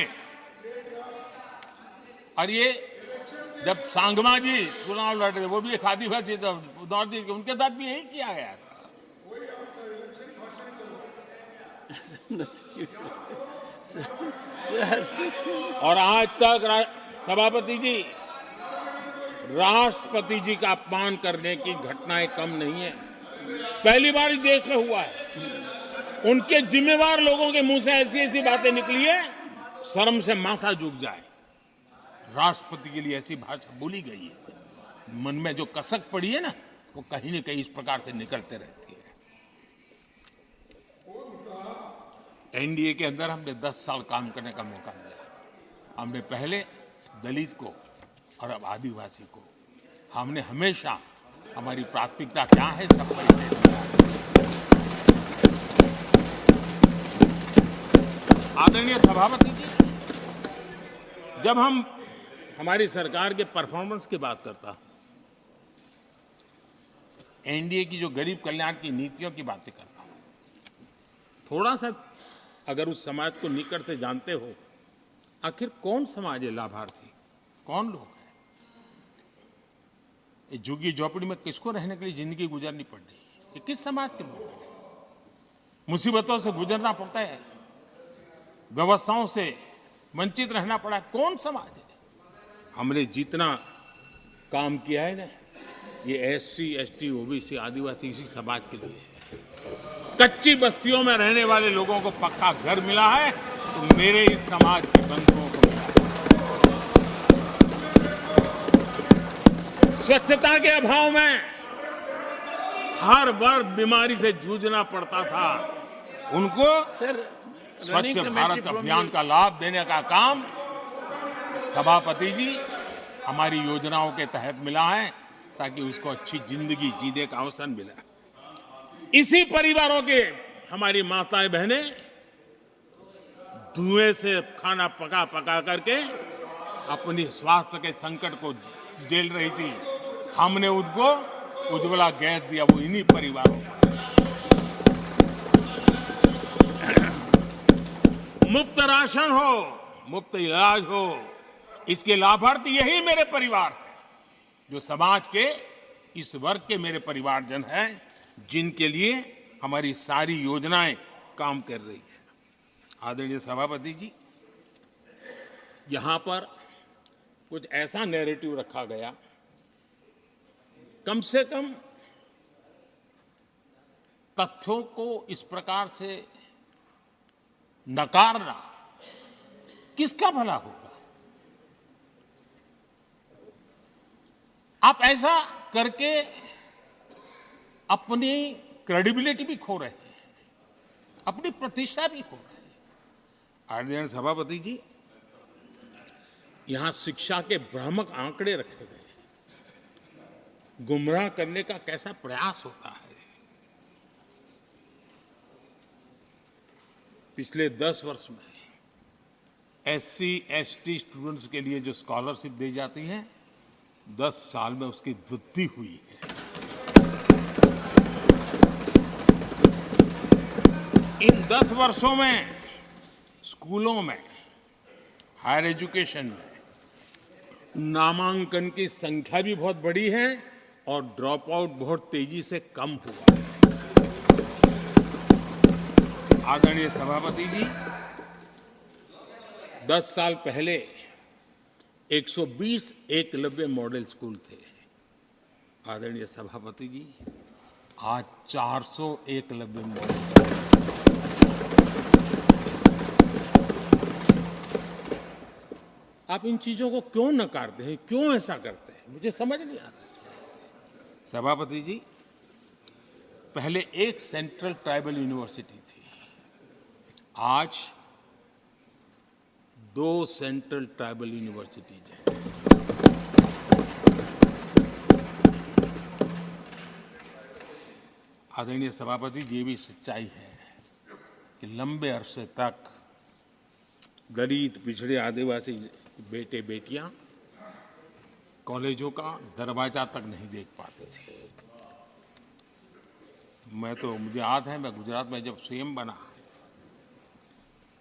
[SPEAKER 1] और ये जब सांगमा जी चुनाव लड़ रहे थे, वो भी एक आदिवासी थे, उनके साथ भी यही किया गया था। और आज तक सभापति जी, राष्ट्रपति जी का अपमान करने की घटनाएं कम नहीं है। पहली बार इस देश में हुआ है। उनके जिम्मेवार लोगों के मुंह से ऐसी ऐसी बातें निकली है, शर्म से माथा झुक जाए। राष्ट्रपति के लिए ऐसी भाषा बोली गई है, मन में जो कसक पड़ी है ना, वो कहीं न कहीं इस प्रकार से निकलते रहती है। एनडीए के अंदर हमने 10 साल काम करने का मौका मिला। हमने पहले दलित को और अब आदिवासी को हमने हमेशा हमारी प्राथमिकता क्या है इसका परिचय दिया। आदरणीय सभापति जी, जब हम हमारी सरकार के परफॉर्मेंस की बात करता हूं, एनडीए की जो गरीब कल्याण की नीतियों की बातें करता हूं, थोड़ा सा अगर उस समाज को निकट से जानते हो, आखिर कौन समाज है लाभार्थी, कौन लोग हैं? ये झुग्गी झोपड़ी में किसको रहने के लिए जिंदगी गुजारनी पड़ रही है? ये किस समाज के लोग हैं? मुसीबतों से गुजरना पड़ता है, व्यवस्थाओं से वंचित रहना पड़ा है, कौन समाज है? हमने जितना काम किया है ना, ये एससी, एसटी, ओबीसी, आदिवासी इसी समाज के लिए है। कच्ची बस्तियों में रहने वाले लोगों को पक्का घर मिला है, तो मेरे इस समाज के बंधुओं को मिला है। स्वच्छता के अभाव में हर वर्ग बीमारी से जूझना पड़ता था, उनको स्वच्छ भारत अभियान का लाभ देने का काम सभापति जी हमारी योजनाओं के तहत मिला है, ताकि उसको अच्छी जिंदगी जीने का अवसर मिला। इसी परिवारों के हमारी माताएं बहनें धुएं से खाना पका पका करके अपनी स्वास्थ्य के संकट को झेल रही थी, हमने उनको उज्ज्वला गैस दिया, वो इन्हीं परिवारों को। मुफ्त राशन हो, मुफ्त इलाज हो, इसके लाभार्थी यही मेरे परिवार हैं, जो समाज के इस वर्ग के मेरे परिवारजन हैं, जिनके लिए हमारी सारी योजनाएं काम कर रही है। आदरणीय सभापति जी, यहां पर कुछ ऐसा नैरेटिव रखा गया, कम से कम तथ्यों को इस प्रकार से नकारना किसका भला होगा? आप ऐसा करके अपनी क्रेडिबिलिटी भी खो रहे हैं, अपनी प्रतिष्ठा भी खो रहे हैं। आदरणीय सभापति जी, यहां शिक्षा के भ्रामक आंकड़े रखे गए, गुमराह करने का कैसा प्रयास होता है। पिछले 10 वर्ष में एससी, एसटी स्टूडेंट्स के लिए जो स्कॉलरशिप दी जाती है, 10 साल में उसकी वृद्धि हुई है। इन 10 वर्षों में स्कूलों में, हायर एजुकेशन में नामांकन की संख्या भी बहुत बढ़ी है और ड्रॉप आउट बहुत तेजी से कम हुआ है। आदरणीय सभापति जी, 10 साल पहले 120 एकलव्य मॉडल स्कूल थे। आदरणीय सभापति जी, आज 400 एकलव्य मॉडल स्कूल। आप इन चीजों को क्यों नकारते हैं, क्यों ऐसा करते हैं, मुझे समझ नहीं आता। सभापति जी, पहले एक सेंट्रल ट्राइबल यूनिवर्सिटी थी, आज 2 सेंट्रल ट्राइबल यूनिवर्सिटीज हैं। आदरणीय सभापति जी, ये भी सच्चाई है कि लंबे अरसे तक दलित, पिछड़े, आदिवासी बेटे बेटियां कॉलेजों का दरवाजा तक नहीं देख पाते थे। मुझे याद है, मैं गुजरात में जब सीएम बना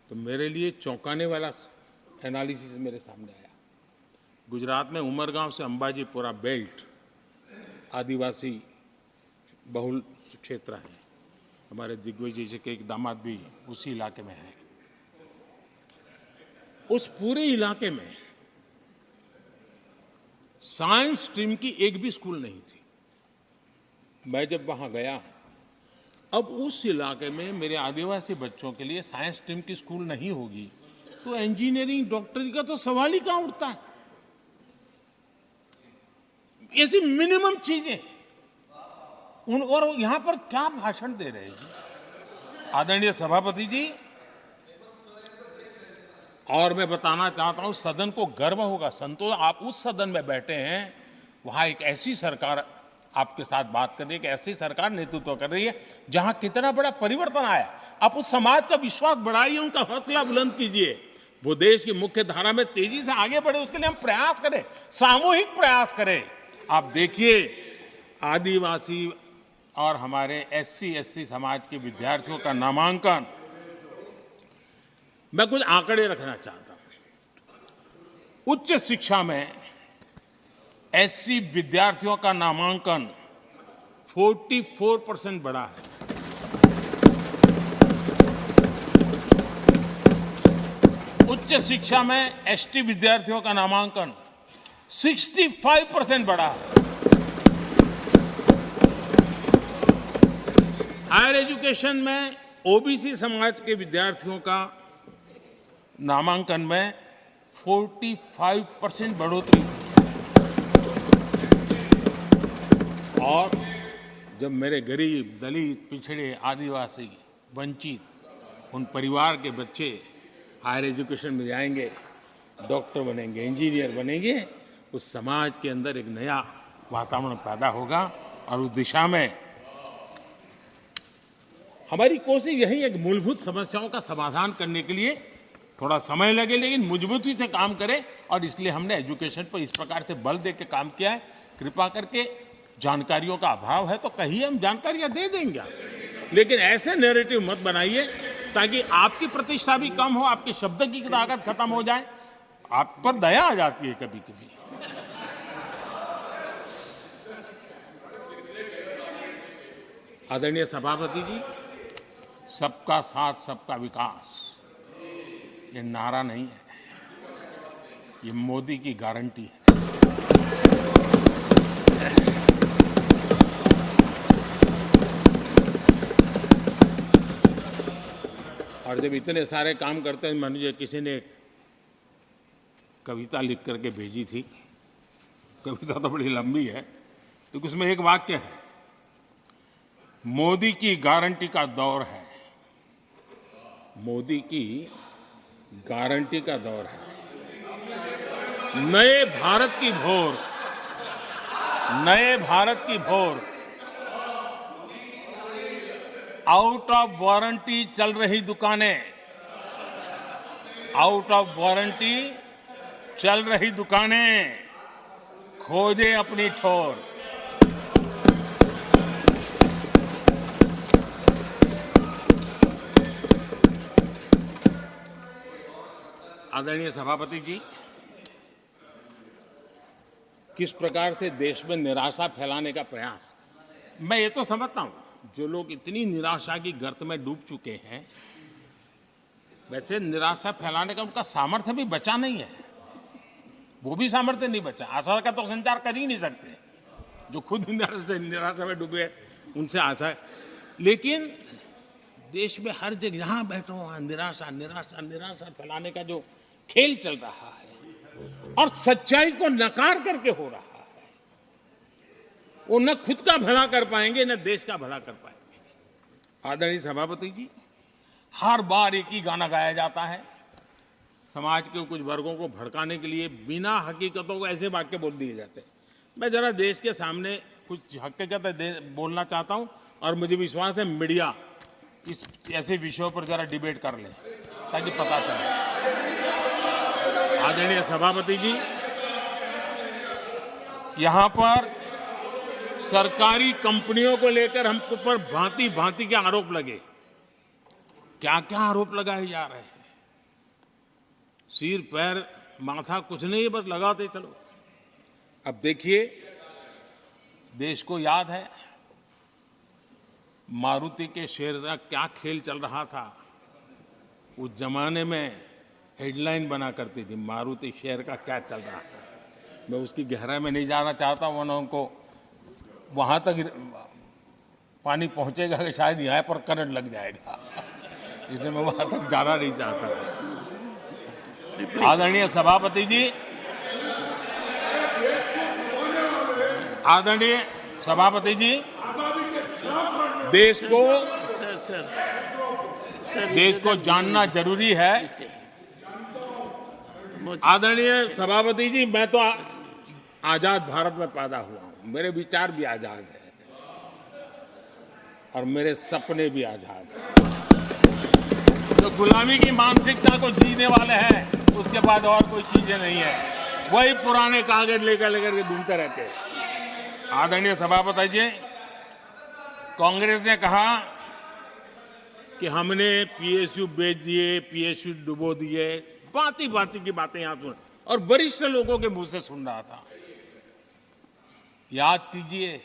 [SPEAKER 1] तो मेरे लिए चौंकाने वाला एनालिसिस मेरे सामने आया। गुजरात में उमरगांव से अंबाजीपुरा बेल्ट आदिवासी बहुल क्षेत्र है। हमारे दिग्विजय जी के एक दामाद भी उसी इलाके में है। उस पूरे इलाके में साइंस स्ट्रीम की एक भी स्कूल नहीं थी। मैं जब वहां गया, अब उस इलाके में मेरे आदिवासी बच्चों के लिए साइंस स्ट्रीम की स्कूल नहीं होगी तो इंजीनियरिंग, डॉक्टरी का तो सवाल ही कहां उठता है। ऐसी मिनिमम चीजें और यहां पर क्या भाषण दे रहे हैं जी। आदरणीय सभापति जी, और मैं बताना चाहता हूं, सदन को गर्व होगा, संतोष, आप उस सदन में बैठे हैं वहाँ एक ऐसी सरकार आपके साथ बात कर रही है, कि ऐसी सरकार नेतृत्व कर रही है जहाँ कितना बड़ा परिवर्तन आया। आप उस समाज का विश्वास बढ़ाइए, उनका हौसला बुलंद कीजिए, वो देश की मुख्य धारा में तेजी से आगे बढ़े, उसके लिए हम प्रयास करें, सामूहिक प्रयास करें। आप देखिए, आदिवासी और हमारे एससी एसटी समाज के विद्यार्थियों का नामांकन, मैं कुछ आंकड़े रखना चाहता हूं। उच्च शिक्षा में एससी विद्यार्थियों का नामांकन 44% बढ़ा है। उच्च शिक्षा में एसटी विद्यार्थियों का नामांकन 65% बढ़ा है। हायर एजुकेशन में ओबीसी समाज के विद्यार्थियों का नामांकन में 45% बढ़ोतरी। और जब मेरे गरीब, दलित, पिछड़े, आदिवासी, वंचित उन परिवार के बच्चे हायर एजुकेशन में जाएंगे, डॉक्टर बनेंगे, इंजीनियर बनेंगे, उस समाज के अंदर एक नया वातावरण पैदा होगा। और उस दिशा में हमारी कोशिश यही है कि मूलभूत समस्याओं का समाधान करने के लिए थोड़ा समय लगे, लेकिन मजबूती से काम करें। और इसलिए हमने एजुकेशन पर इस प्रकार से बल दे के काम किया है। कृपा करके, जानकारियों का अभाव है तो कहीं हम जानकारियां दे देंगे, लेकिन ऐसे नैरेटिव मत बनाइए ताकि आपकी प्रतिष्ठा भी कम हो, आपके शब्द की ताकत खत्म हो जाए। आप पर दया आ जाती है कभी कभी। आदरणीय सभापति जी, सबका साथ सबका विकास ये नारा नहीं है, ये मोदी की गारंटी है। और जब इतने सारे काम करते हैं, मुझे किसी ने एक कविता लिख करके भेजी थी। कविता तो बड़ी लंबी है, तो उसमें एक वाक्य है, मोदी की गारंटी का दौर है। मोदी की गारंटी का दौर है। नए भारत की भोर, नए भारत की भोर, आउट ऑफ वारंटी चल रही दुकानें, आउट ऑफ वारंटी चल रही दुकानें, खोजे अपनी ठोर। आदरणीय सभापति जी, किस प्रकार से देश में निराशा फैलाने का प्रयास, मैं ये तो समझता हूं, जो लोग इतनी निराशा की गर्त में डूब चुके हैं, वैसे निराशा फैलाने का उनका सामर्थ्य भी बचा नहीं है। वो भी सामर्थ्य नहीं बचा। आशा का तो संचार कर ही नहीं सकते, जो खुद निराशा में डूबे उनसे आशा है। लेकिन देश में हर जगह जहां बैठो वहां निराशा निराशा निराशा फैलाने का जो खेल चल रहा है और सच्चाई को नकार करके हो रहा है, वो न खुद का भला कर पाएंगे न देश का भला कर पाएंगे। आदरणीय सभापति जी, हर बार एक ही गाना गाया जाता है, समाज के कुछ वर्गों को भड़काने के लिए बिना हकीकतों को ऐसे वाक्य बोल दिए जाते हैं। मैं जरा देश के सामने कुछ हकीकत बोलना चाहता हूं, और मुझे विश्वास है मीडिया इस ऐसे विषयों पर जरा डिबेट कर ले ताकि पता चले। आदरणीय सभापति जी, यहां पर सरकारी कंपनियों को लेकर हम पर भांति भांति के आरोप लगे। क्या क्या आरोप लगाए जा रहे हैं, सिर पैर माथा कुछ नहीं, बस लगाते चलो। अब देखिए, देश को याद है मारुति के शेयर का क्या खेल चल रहा था। उस जमाने में हेडलाइन बना करती थी, मारुति शेयर का क्या चल रहा था। मैं उसकी गहराई में नहीं जाना चाहता, वरना उनको वहां तक पानी पहुंचेगा कि शायद यहाँ पर करंट लग जाएगा, इसलिए मैं वहां तक जाना नहीं चाहता। आदरणीय सभापति जी, आदरणीय सभापति जी, देश को जानना जरूरी है। आदरणीय सभापति जी, मैं तो आजाद भारत में पैदा हुआ हूं, मेरे विचार भी आजाद है और मेरे सपने भी आजाद हैं। जो गुलामी की मानसिकता को जीने वाले हैं उसके बाद और कोई चीजें नहीं है, वही पुराने कागज लेकर के घूमते रहते हैं। आदरणीय सभापति जी, कांग्रेस ने कहा कि हमने पीएसयू बेच दिए, पीएसयू डुबो दिए, बाती बाती की बातें यहां सुन और वरिष्ठ लोगों के मुंह से सुन रहा था। याद कीजिए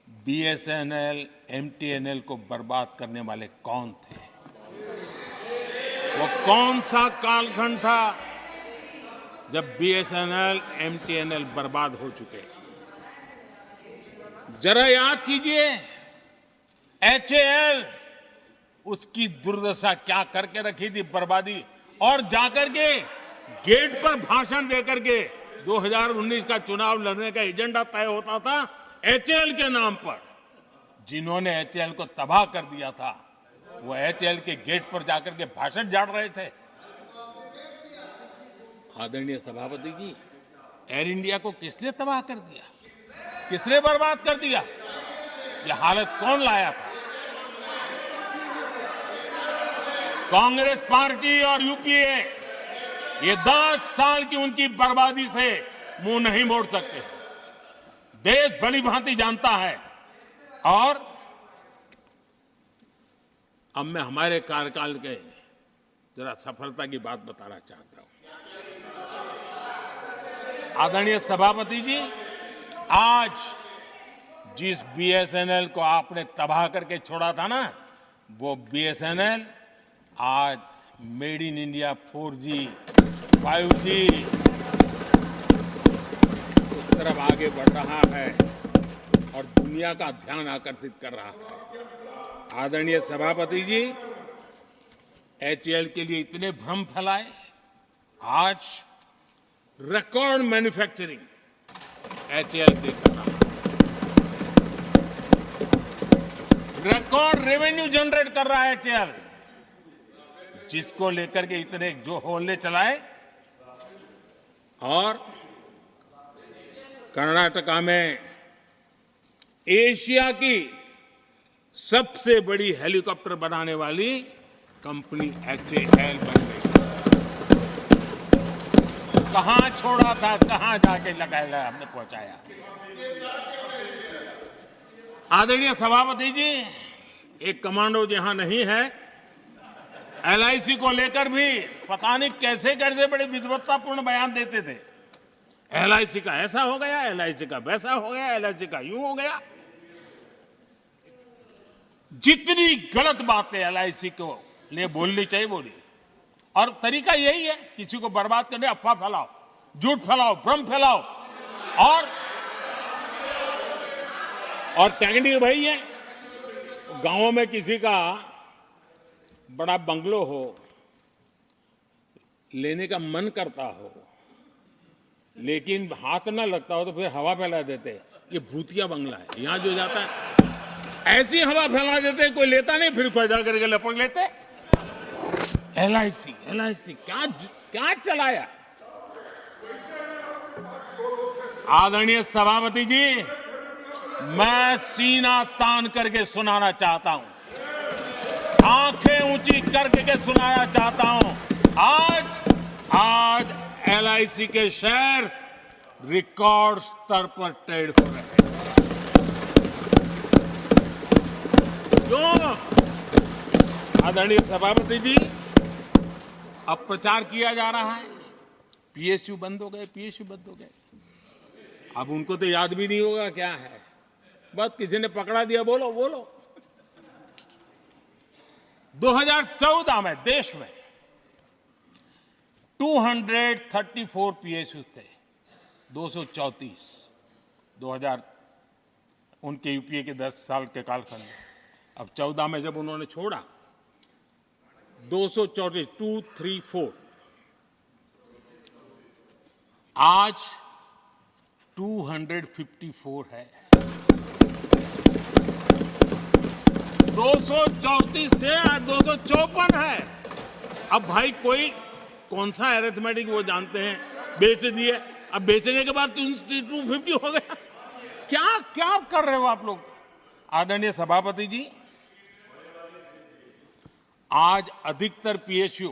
[SPEAKER 1] बीएसएनएल, एमटीएनएल को बर्बाद करने वाले कौन थे? वो कौन सा कालखंड था जब बीएसएनएल, एमटीएनएल बर्बाद हो चुके? जरा याद कीजिए एचएएल, उसकी दुर्दशा क्या करके रखी थी, बर्बादी। और जाकर के गेट पर भाषण देकर के 2019 का चुनाव लड़ने का एजेंडा तय होता था एचएएल के नाम पर। जिन्होंने एचएएल को तबाह कर दिया था वो एचएएल के गेट पर जाकर के भाषण झाड़ रहे थे। आदरणीय सभापति जी, एयर इंडिया को किसने तबाह कर दिया, किसने बर्बाद कर दिया? ये हालत कौन लाया था? कांग्रेस पार्टी और यूपीए ये 10 साल की उनकी बर्बादी से मुंह नहीं मोड़ सकते। देश भली भांति जानता है। और अब मैं हमारे कार्यकाल के जरा सफलता की बात बताना चाहता हूं। आदरणीय सभापति जी, आज जिस बीएसएनएल को आपने तबाह करके छोड़ा था ना, वो बीएसएनएल आज made in India 4G, 5G उस तरफ आगे बढ़ रहा है और दुनिया का ध्यान आकर्षित कर रहा है। आदरणीय सभापति जी, एचएएल के लिए इतने भ्रम फैलाए, आज रिकॉर्ड मैन्युफैक्चरिंग एचएएल के कर रहा है, रिकॉर्ड रेवेन्यू जनरेट कर रहा है एचएएल, जिसको लेकर के इतने जो होले चलाए। और कर्नाटका में एशिया की सबसे बड़ी हेलीकॉप्टर बनाने वाली कंपनी एचएएल बन गई। कहां छोड़ा था, कहां जाके लगाया, हमने पहुंचाया। आदरणीय सभापति जी, एक कमांडो यहां नहीं है, एलआईसी को लेकर भी पता नहीं कैसे कैसे बड़े विद्वत्तापूर्ण बयान देते थे। एलआईसी का ऐसा हो गया, एलआईसी का वैसा हो गया, एलआईसी का यूं हो गया। जितनी गलत बातें एलआईसी को लिए बोलनी चाहिए बोली। और तरीका यही है, किसी को बर्बाद करने, अफवाह फैलाओ, झूठ फैलाओ, भ्रम फैलाओ। और टेक्निक वही है, गांवों में किसी का बड़ा बंगलो हो, लेने का मन करता हो, लेकिन हाथ ना लगता हो तो फिर हवा फैला देते। ये भूतिया बंगला है, यहां जो जाता है ऐसी हवा फैला देते, कोई लेता नहीं, फिर खोजा करके लपक लेते। एलआईसी क्या क्या चलाया। आदरणीय सभापति जी, मैं सीना तान करके सुनाना चाहता हूं, आंखें ऊंची करके सुनाना चाहता हूं, आज एलआईसी के शेयर रिकॉर्ड स्तर पर ट्रेड हो रहे हैं। क्यों? आदरणीय सभापति जी, अब प्रचार किया जा रहा है पीएसयू बंद हो गए, पीएसयू बंद हो गए। अब उनको तो याद भी नहीं होगा क्या है, बस किसी ने पकड़ा दिया, बोलो बोलो। 2014 में देश में 234 पीएसयू थे, 234 2000 उनके यूपीए के 10 साल के कालखंड में। अब 14 में जब उन्होंने छोड़ा 234 आज 254 है। 234 थे, आज 254 है। अब भाई कोई कौन सा अरिथमेटिक वो जानते हैं, बेच दिए। अब बेचने के बाद 250 हो गया। क्या क्या कर रहे हो आप लोग? आदरणीय सभापति जी, आज अधिकतर पीएसयू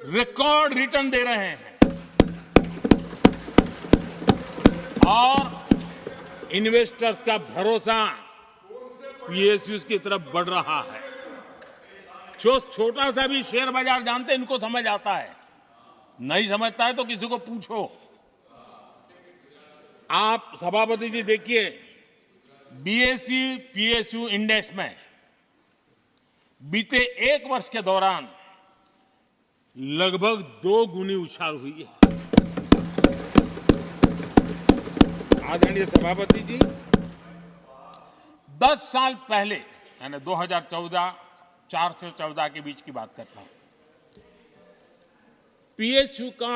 [SPEAKER 1] रिकॉर्ड रिटर्न दे रहे हैं और इन्वेस्टर्स का भरोसा पीएसयूज की तरफ बढ़ रहा है। जो छोटा सा भी शेयर बाजार जानते हैं, इनको समझ आता है। नहीं समझता है तो किसी को पूछो। आप सभापति जी देखिए, बीएसई पीएसयू इंडेक्स में बीते 1 वर्ष के दौरान लगभग 2 गुनी उछाल हुई है। आदरणीय सभापति जी, 10 साल पहले, यानी 2014, 4 से 14 के बीच की बात करता हूं, पीएसयू का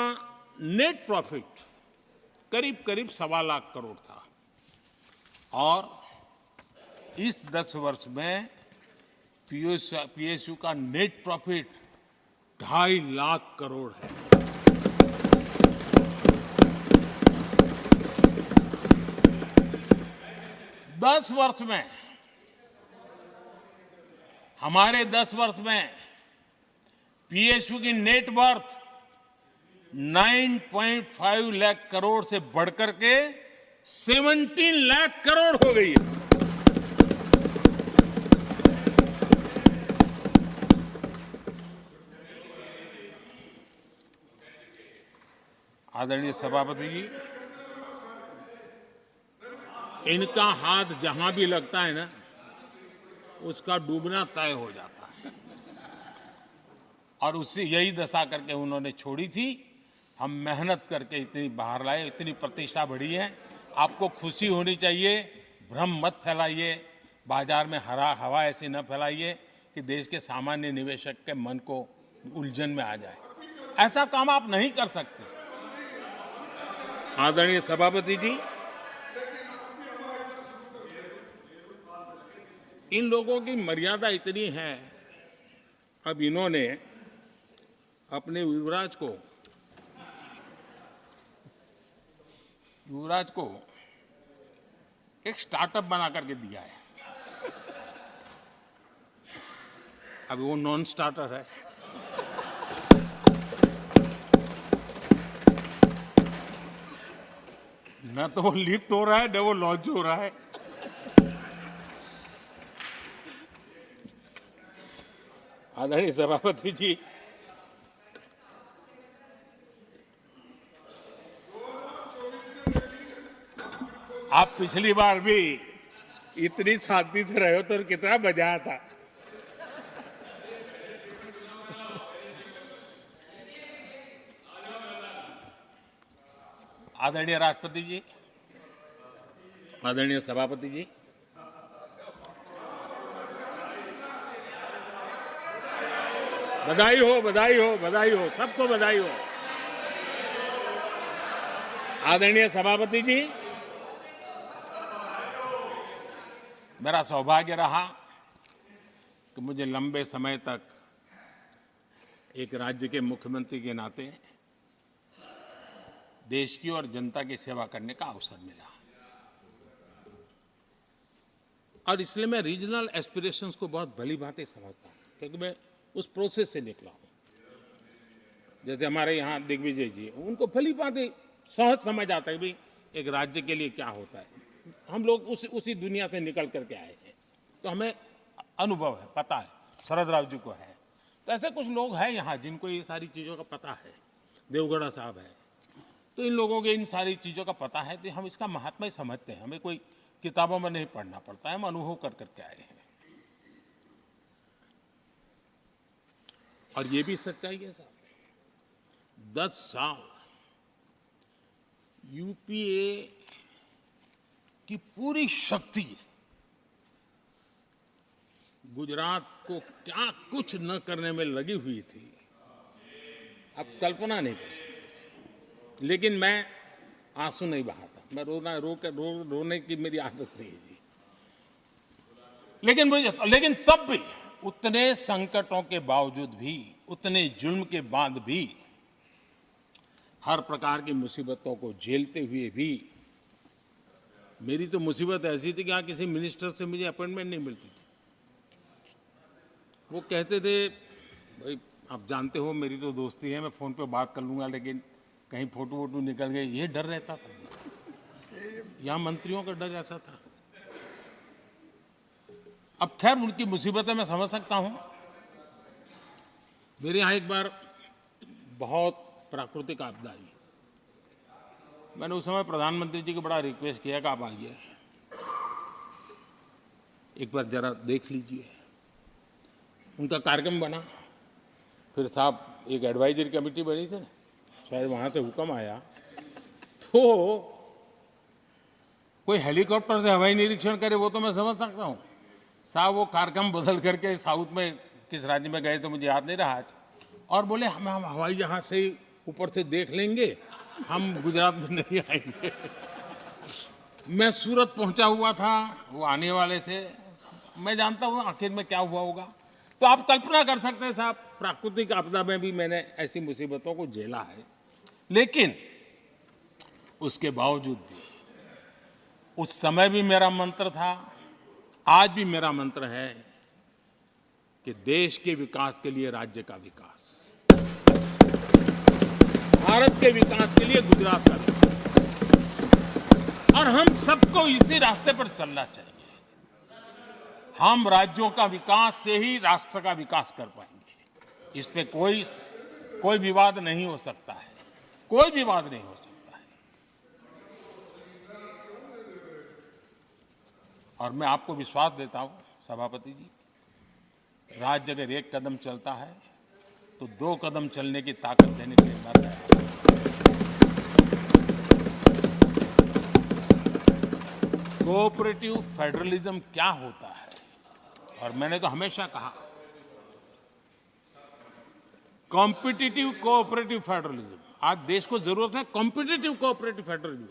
[SPEAKER 1] नेट प्रॉफिट करीब करीब 1.25 लाख करोड़ था और इस 10 वर्ष में पीएसयू का नेट प्रॉफिट 2.5 लाख करोड़ है। हमारे 10 वर्ष में पीएसयू की नेट वर्थ 9.5 लाख करोड़ से बढ़कर के 17 लाख करोड़ हो गई है। आदरणीय सभापति जी, इनका हाथ जहां भी लगता है ना, उसका डूबना तय हो जाता है और उससे यही दशा करके उन्होंने छोड़ी थी। हम मेहनत करके इतनी बाहर लाए, इतनी प्रतिष्ठा बढ़ी है। आपको खुशी होनी चाहिए, भ्रम मत फैलाइए, बाजार में हवा ऐसी न फैलाइए कि देश के सामान्य निवेशक के मन को उलझन में आ जाए। ऐसा काम आप नहीं कर सकते। आदरणीय सभापति जी, इन लोगों की मर्यादा इतनी है, अब इन्होंने अपने युवराज को एक स्टार्टअप बना करके दिया है। अब वो नॉन स्टार्टर है। न तो वो लिफ्ट हो रहा है, न वो लॉन्च हो रहा है। आदरणीय सभापति जी, आप पिछली बार भी इतनी शांति से रहे हो तो कितना मजा आता। आदरणीय राष्ट्रपति जी, आदरणीय सभापति जी, बधाई हो, बधाई हो, बधाई हो, सबको बधाई हो। आदरणीय सभापति जी, मेरा सौभाग्य रहा कि मुझे लंबे समय तक एक राज्य के मुख्यमंत्री के नाते देश की और जनता की सेवा करने का अवसर मिला और इसलिए मैं रीजनल एस्पिरेशंस को बहुत भली भांति समझता हूं, क्योंकि मैं उस प्रोसेस से निकला हूं। जैसे हमारे यहाँ दिग्विजय जी, उनको भली भांति सहज समझ आता है भाई एक राज्य के लिए क्या होता है। हम लोग उसी दुनिया से निकल करके आए हैं, तो हमें अनुभव है, पता है। शरद राव जी को है, तो ऐसे कुछ लोग हैं यहाँ जिनको ये सारी चीज़ों का पता है। देवगढ़ा साहब है, तो इन लोगों के इन सारी चीज़ों का पता है, तो हम इसका महात्मा ही समझते हैं। हमें कोई किताबों में नहीं पढ़ना पड़ता है, हम अनुभव कर करके आए हैं। और ये भी सच्चाई है साहब, 10 साल यूपीए की पूरी शक्ति गुजरात को क्या कुछ न करने में लगी हुई थी, आप कल्पना नहीं कर सकते। लेकिन मैं आंसू नहीं बहाता, मैं रोने की मेरी आदत नहीं है जी। लेकिन तब भी उतने संकटों के बावजूद भी, उतने जुल्म के बाद भी हर प्रकार की मुसीबतों को झेलते हुए भी मेरी तो मुसीबत ऐसी थी कि यहाँ किसी मिनिस्टर से मुझे अपॉइंटमेंट नहीं मिलती थी। वो कहते थे भाई आप जानते हो मेरी तो दोस्ती है, मैं फ़ोन पे बात कर लूँगा, लेकिन कहीं फ़ोटो वोटो निकल गए, ये डर रहता था। यहाँ मंत्रियों का डर ऐसा था। अब खैर उनकी मुसीबतें मैं समझ सकता हूँ। मेरे यहाँ एक बार बहुत प्राकृतिक आपदा आई। मैंने उस समय प्रधानमंत्री जी को बड़ा रिक्वेस्ट किया कि आप आइए, एक बार जरा देख लीजिए। उनका कार्यक्रम बना, फिर साहब एक एडवाइजरी कमेटी बनी थी ना, शायद वहाँ से हुक्म आया, तो कोई हेलीकॉप्टर से हवाई निरीक्षण करे वो तो मैं समझ सकता हूँ। साहब वो कार्यक्रम बदल करके साउथ में किस राज्य में गए तो मुझे याद नहीं रहा आज, और बोले हम हवाई जहाज से ऊपर से देख लेंगे, हम गुजरात में नहीं आएंगे। मैं सूरत पहुंचा हुआ था, वो आने वाले थे, मैं जानता हूँ आखिर में क्या हुआ होगा। तो आप कल्पना कर सकते हैं साहब, प्राकृतिक आपदा में भी मैंने ऐसी मुसीबतों को झेला है, लेकिन उसके बावजूद भी उस समय भी मेरा मंत्र था, आज भी मेरा मंत्र है कि देश के विकास के लिए राज्य का विकास, भारत के विकास के लिए गुजरात का विकास, और हम सबको इसी रास्ते पर चलना चाहिए। हम राज्यों का विकास से ही राष्ट्र का विकास कर पाएंगे। इस पे कोई विवाद नहीं हो सकता है, कोई विवाद नहीं हो सकता है। और मैं आपको विश्वास देता हूं सभापति जी, राज्य अगर एक कदम चलता है तो 2 कदम चलने की ताकत देने के लिए मैं तैयार हूं। कोऑपरेटिव फेडरलिज्म क्या होता है, और मैंने तो हमेशा कहा कॉम्पिटिटिव कोऑपरेटिव फेडरलिज्म। आज देश को जरूरत है कॉम्पिटिटिव कोऑपरेटिव फेडरलिज्म।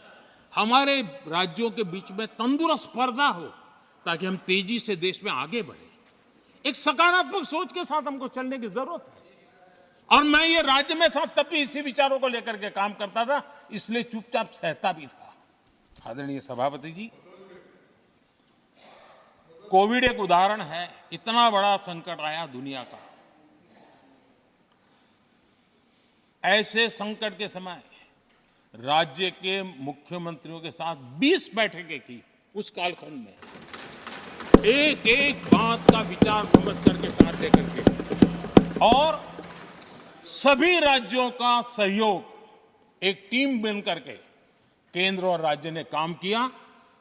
[SPEAKER 1] हमारे राज्यों के बीच में तंदुरुस्त स्पर्धा हो ताकि हम तेजी से देश में आगे बढ़े। एक सकारात्मक सोच के साथ हमको चलने की जरूरत है। और मैं ये राज्य में था तब भी इसी विचारों को लेकर के काम करता था, इसलिए चुपचाप सहता भी था। आदरणीय सभापति जी, कोविड एक उदाहरण है। इतना बड़ा संकट आया दुनिया का, ऐसे संकट के समय राज्य के मुख्यमंत्रियों के साथ 20 बैठकें की। उस कालखंड में एक एक बात का विचार विमर्श करके साथ लेकर के, और सभी राज्यों का सहयोग, एक टीम बन करके केंद्र और राज्य ने काम किया।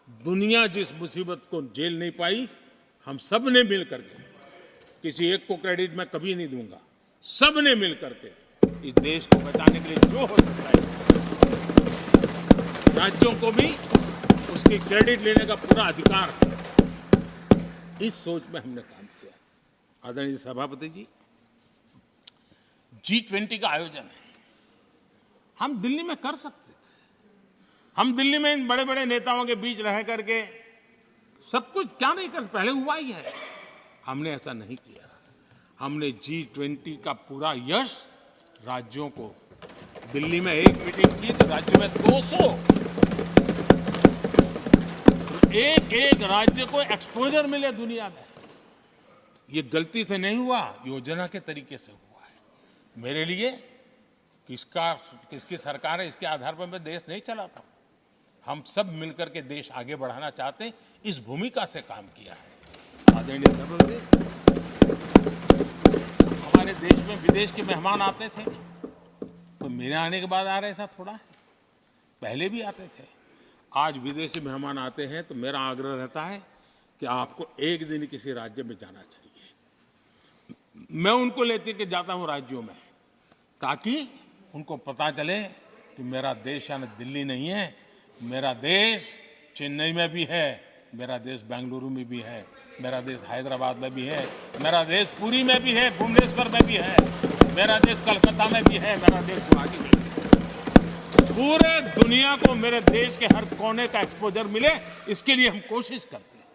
[SPEAKER 1] दुनिया जिस मुसीबत को झेल नहीं पाई, हम सब ने मिल करके, किसी एक को क्रेडिट मैं कभी नहीं दूंगा, सब ने मिल करके इस देश को बचाने के लिए जो हो सकता है, राज्यों को भी उसकी क्रेडिट लेने का पूरा अधिकार है। इस सोच में हमने काम किया। आदरणीय सभापति जी, G20 का आयोजन हम दिल्ली में कर सकते थे। हम दिल्ली में इन बड़े बड़े नेताओं के बीच रह करके सब कुछ क्या नहीं कर, पहले हुआ ही है। हमने ऐसा नहीं किया। हमने G20 का पूरा यश राज्यों को, दिल्ली में एक मीटिंग की तो राज्यों में 200, एक एक राज्य को एक्सपोजर मिले दुनिया में। ये गलती से नहीं हुआ, योजना के तरीके से हुआ है। मेरे लिए किसकी सरकार है इसके आधार पर मैं देश नहीं चलाता। हम सब मिलकर के देश आगे बढ़ाना चाहते हैं, इस भूमिका से काम किया है। आदरणीय सभापति, हमारे देश में विदेश के मेहमान आते थे तो मेरे आने के बाद आ रहे था, थोड़ा पहले भी आते थे। आज विदेशी मेहमान आते हैं तो मेरा आग्रह रहता है कि आपको एक दिन किसी राज्य में जाना चाहिए। मैं उनको लेते के जाता हूं राज्यों में, ताकि उनको पता चले कि मेरा देश यानी दिल्ली नहीं है, मेरा देश चेन्नई में भी है, मेरा देश बेंगलुरु में भी है, मेरा देश हैदराबाद में भी है, मेरा देश पुरी में भी है, भुवनेश्वर में भी है, मेरा देश कलकत्ता में भी है, मेरा देश गुवाहाटी में भी है। पूरे दुनिया को मेरे देश के हर कोने का एक्सपोजर मिले, इसके लिए हम कोशिश करते हैं।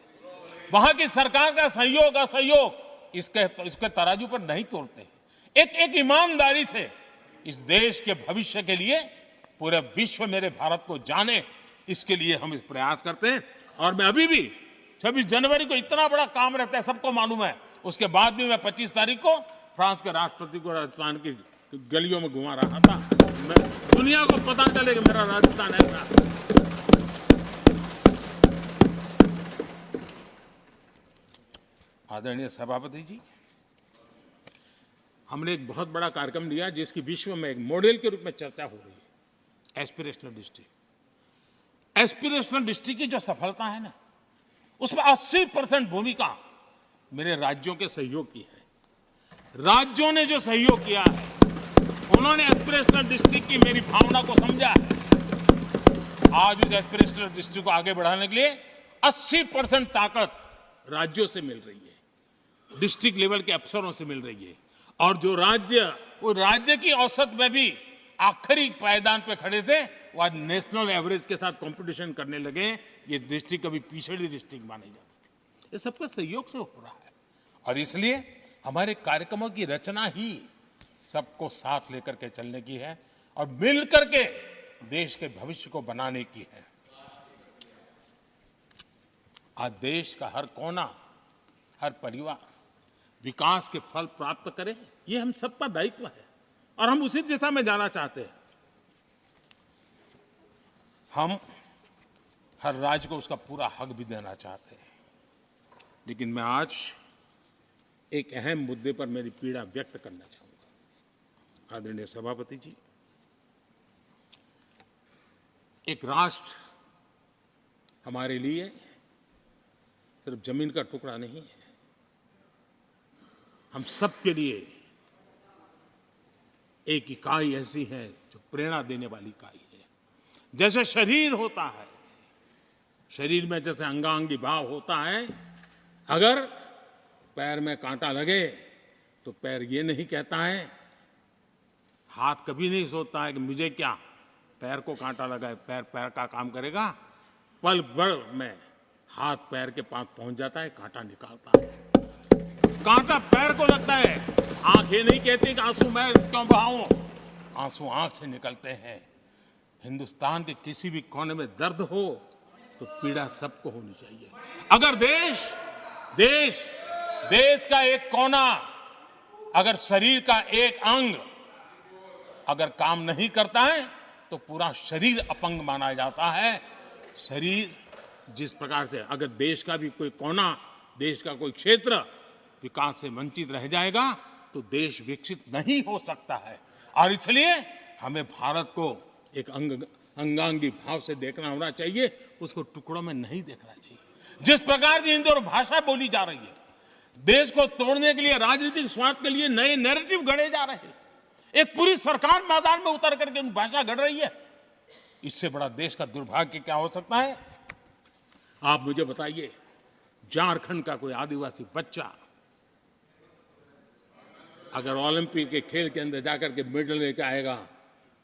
[SPEAKER 1] वहां की सरकार का सहयोग असहयोग इसके तराजू पर नहीं तोड़ते। एक ईमानदारी से इस देश के भविष्य के लिए पूरे विश्व मेरे भारत को जाने, इसके लिए हम प्रयास करते हैं। और मैं अभी भी 26 जनवरी को इतना बड़ा काम रहता है, सबको मालूम है, उसके बाद भी मैं 25 तारीख को फ्रांस के राष्ट्रपति को राजस्थान की गलियों में घुमा रहा था। मैं दुनिया को पता चले कि मेरा राजस्थान ऐसा है। आदरणीय सभापति जी, हमने एक बहुत बड़ा कार्यक्रम लिया जिसकी विश्व में एक मॉडल के रूप में चर्चा हो रही है, एस्पिरेशनल डिस्ट्रिक्ट। एस्पिरेशनल डिस्ट्रिक्ट की जो सफलता है ना, उसमें 80% भूमिका मेरे राज्यों के सहयोग की है। राज्यों ने जो सहयोग किया है, उन्होंने एस्पिरेशनल डिस्ट्रिक्ट की मेरी भावना को समझा है। आज उस एस्पिरेशनल डिस्ट्रिक्ट को आगे बढ़ाने के लिए 80% ताकत राज्यों से मिल रही है, डिस्ट्रिक्ट लेवल के अफसरों से मिल रही है। और जो राज्य, वो राज्य की औसत में भी आखिरी पायदान पे खड़े थे, वो आज नेशनल एवरेज के साथ कंपटीशन करने लगे। ये डिस्ट्रिक्ट कभी पिछड़ी डिस्ट्रिक्ट मानी जाती थी। ये सबका सहयोग से हो रहा है, और इसलिए हमारे कार्यक्रमों की रचना ही सबको साथ लेकर के चलने की है और मिल करके देश के भविष्य को बनाने की है। आज देश का हर कोना, हर परिवार विकास के फल प्राप्त करे, ये हम सबका दायित्व है और हम उसी दिशा में जाना चाहते हैं। हम हर राज्य को उसका पूरा हक भी देना चाहते हैं। लेकिन मैं आज एक अहम मुद्दे पर मेरी पीड़ा व्यक्त करना चाहूंगा। आदरणीय सभापति जी, एक राष्ट्र हमारे लिए सिर्फ जमीन का टुकड़ा नहीं है, हम सब के लिए एक इकाई ऐसी है जो प्रेरणा देने वाली इकाई है। जैसे शरीर होता है, शरीर में जैसे अंगांगी भाव होता है, अगर पैर में कांटा लगे तो पैर ये नहीं कहता है, हाथ कभी नहीं सोचता है कि मुझे क्या, पैर को कांटा लगा है, पैर पैर का काम करेगा। पल भर में हाथ पैर के पास पहुंच जाता है, कांटा निकालता है। कांटा पैर को लगता है, आंख ये नहीं कहती कि आंसू मैं क्यों बहाऊं, आंसू आंख से निकलते हैं। हिंदुस्तान के किसी भी कोने में दर्द हो तो पीड़ा सबको होनी चाहिए। अगर देश का एक कोना, अगर शरीर का एक अंग अगर काम नहीं करता है तो पूरा शरीर अपंग माना जाता है। शरीर जिस प्रकार से, अगर देश का भी कोई कोना, देश का कोई क्षेत्र विकास से वंचित रह जाएगा तो देश विकसित नहीं हो सकता है। और इसलिए हमें भारत को एक अंगांगी भाव से देखना होना चाहिए, उसको टुकड़ों में नहीं देखना चाहिए। जिस प्रकार से हिंदी और भाषा बोली जा रही है, देश को तोड़ने के लिए, राजनीतिक स्वार्थ के लिए नए नैरेटिव गढ़े जा रहे हैं। एक पूरी सरकार मैदान में उतर करके भाषा गढ़ रही है। इससे बड़ा देश का दुर्भाग्य क्या हो सकता है? आप मुझे बताइए, झारखंड का कोई आदिवासी बच्चा अगर ओलंपिक के खेल के अंदर जाकर के मेडल लेकर आएगा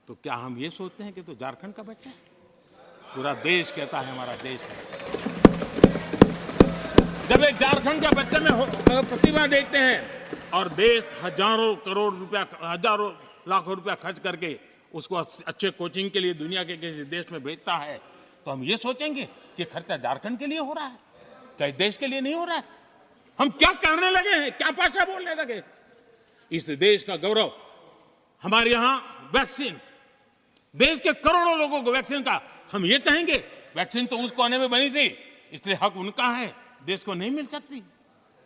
[SPEAKER 1] तो क्या हम ये सोचते हैं कि तो झारखंड का बच्चा है? पूरा देश कहता है हमारा देश है। जब एक झारखंड का बच्चे में प्रतिभा देखते हैं और देश हजारों करोड़ रुपया, हजारों लाखों रुपया खर्च करके उसको अच्छे कोचिंग के लिए दुनिया के किसी देश में भेजता है, तो हम ये सोचेंगे कि खर्चा झारखंड के लिए हो रहा है, क्या देश के लिए नहीं हो रहा है? हम क्या करने लगे हैं, क्या भाषा बोलने लगे? इस देश का गौरव, हमारे यहां वैक्सीन, देश के करोड़ों लोगों को वैक्सीन का, हम ये कहेंगे वैक्सीन तो उस कोने में बनी थी इसलिए हक उनका है, देश को नहीं मिल सकती?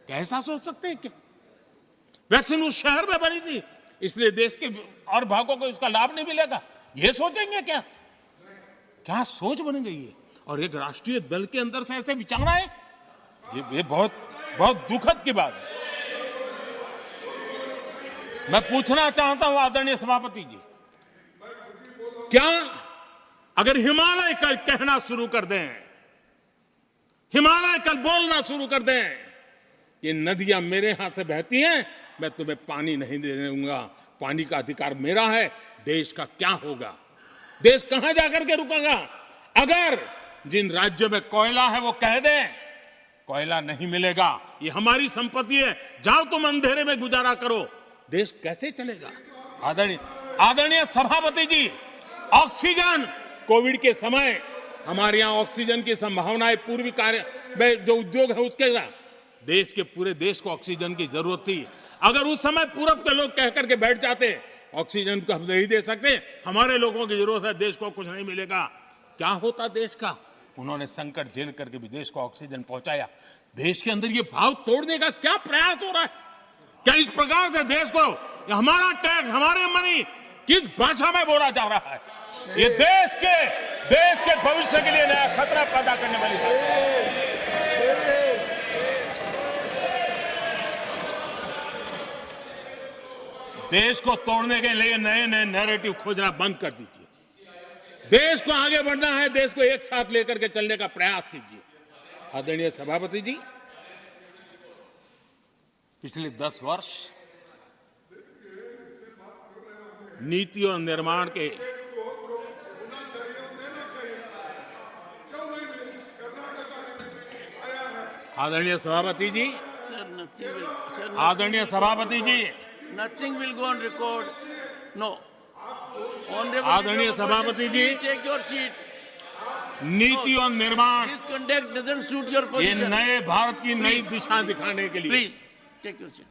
[SPEAKER 1] कैसा सोच सकते हैं? क्या वैक्सीन उस शहर में बनी थी इसलिए देश के और भागों को इसका लाभ नहीं मिलेगा, ये सोचेंगे क्या? क्या सोच बन गई है? और एक राष्ट्रीय दल के अंदर से ऐसे विचार है, ये बहुत बहुत दुखद की बात है। मैं पूछना चाहता हूं आदरणीय सभापति जी, क्या अगर हिमालय कल कहना शुरू कर दें, हिमालय कल बोलना शुरू कर दें, ये नदियां मेरे यहां से बहती हैं, मैं तुम्हें पानी नहीं दे दूंगा, पानी का अधिकार मेरा है, देश का क्या होगा? देश कहां जाकर के रुकेगा? अगर जिन राज्यों में कोयला है वो कह दें कोयला नहीं मिलेगा, ये हमारी संपत्ति है, जाओ तुम अंधेरे में गुजारा करो, देश कैसे चलेगा? आदरणीय सभापति जी, ऑक्सीजन, कोविड के समय हमारे यहां ऑक्सीजन की संभावनाएं पूर्वी कार्य में जो उद्योग है उसके साथ देश के पूरे देश को ऑक्सीजन की जरूरत थी। अगर उस समय पूरब के लोग कह करके बैठ जाते ऑक्सीजन को हम नहीं दे सकते, हमारे लोगों की जरूरत है, देश को कुछ नहीं मिलेगा, क्या होता देश का? उन्होंने संकट झेल करके भी देश को ऑक्सीजन पहुंचाया। देश के अंदर ये भाव तोड़ने का क्या प्रयास हो रहा है? क्या इस प्रकार से देश को हमारा टैक्स, हमारे मनी किस भाषा में बोला जा रहा है? ये देश के भविष्य के लिए नया खतरा पैदा करने वाली बात है। देश को तोड़ने के लिए नए नए नैरेटिव खोजना बंद कर दीजिए। देश को आगे बढ़ना है, देश को एक साथ लेकर के चलने का प्रयास कीजिए। आदरणीय सभापति जी, पिछले 10 वर्ष नीति और निर्माण के आदरणीय सभापति जी, आदरणीय सभापति जी,
[SPEAKER 2] nothing will go on record. No.
[SPEAKER 1] आदरणीय सभापति जी,
[SPEAKER 2] take your seat.
[SPEAKER 1] नीति और निर्माण,
[SPEAKER 2] This conduct doesn't suit your
[SPEAKER 1] ये
[SPEAKER 2] position.
[SPEAKER 1] नए भारत की नई दिशा दिखाने के लिए
[SPEAKER 2] Please take your seat.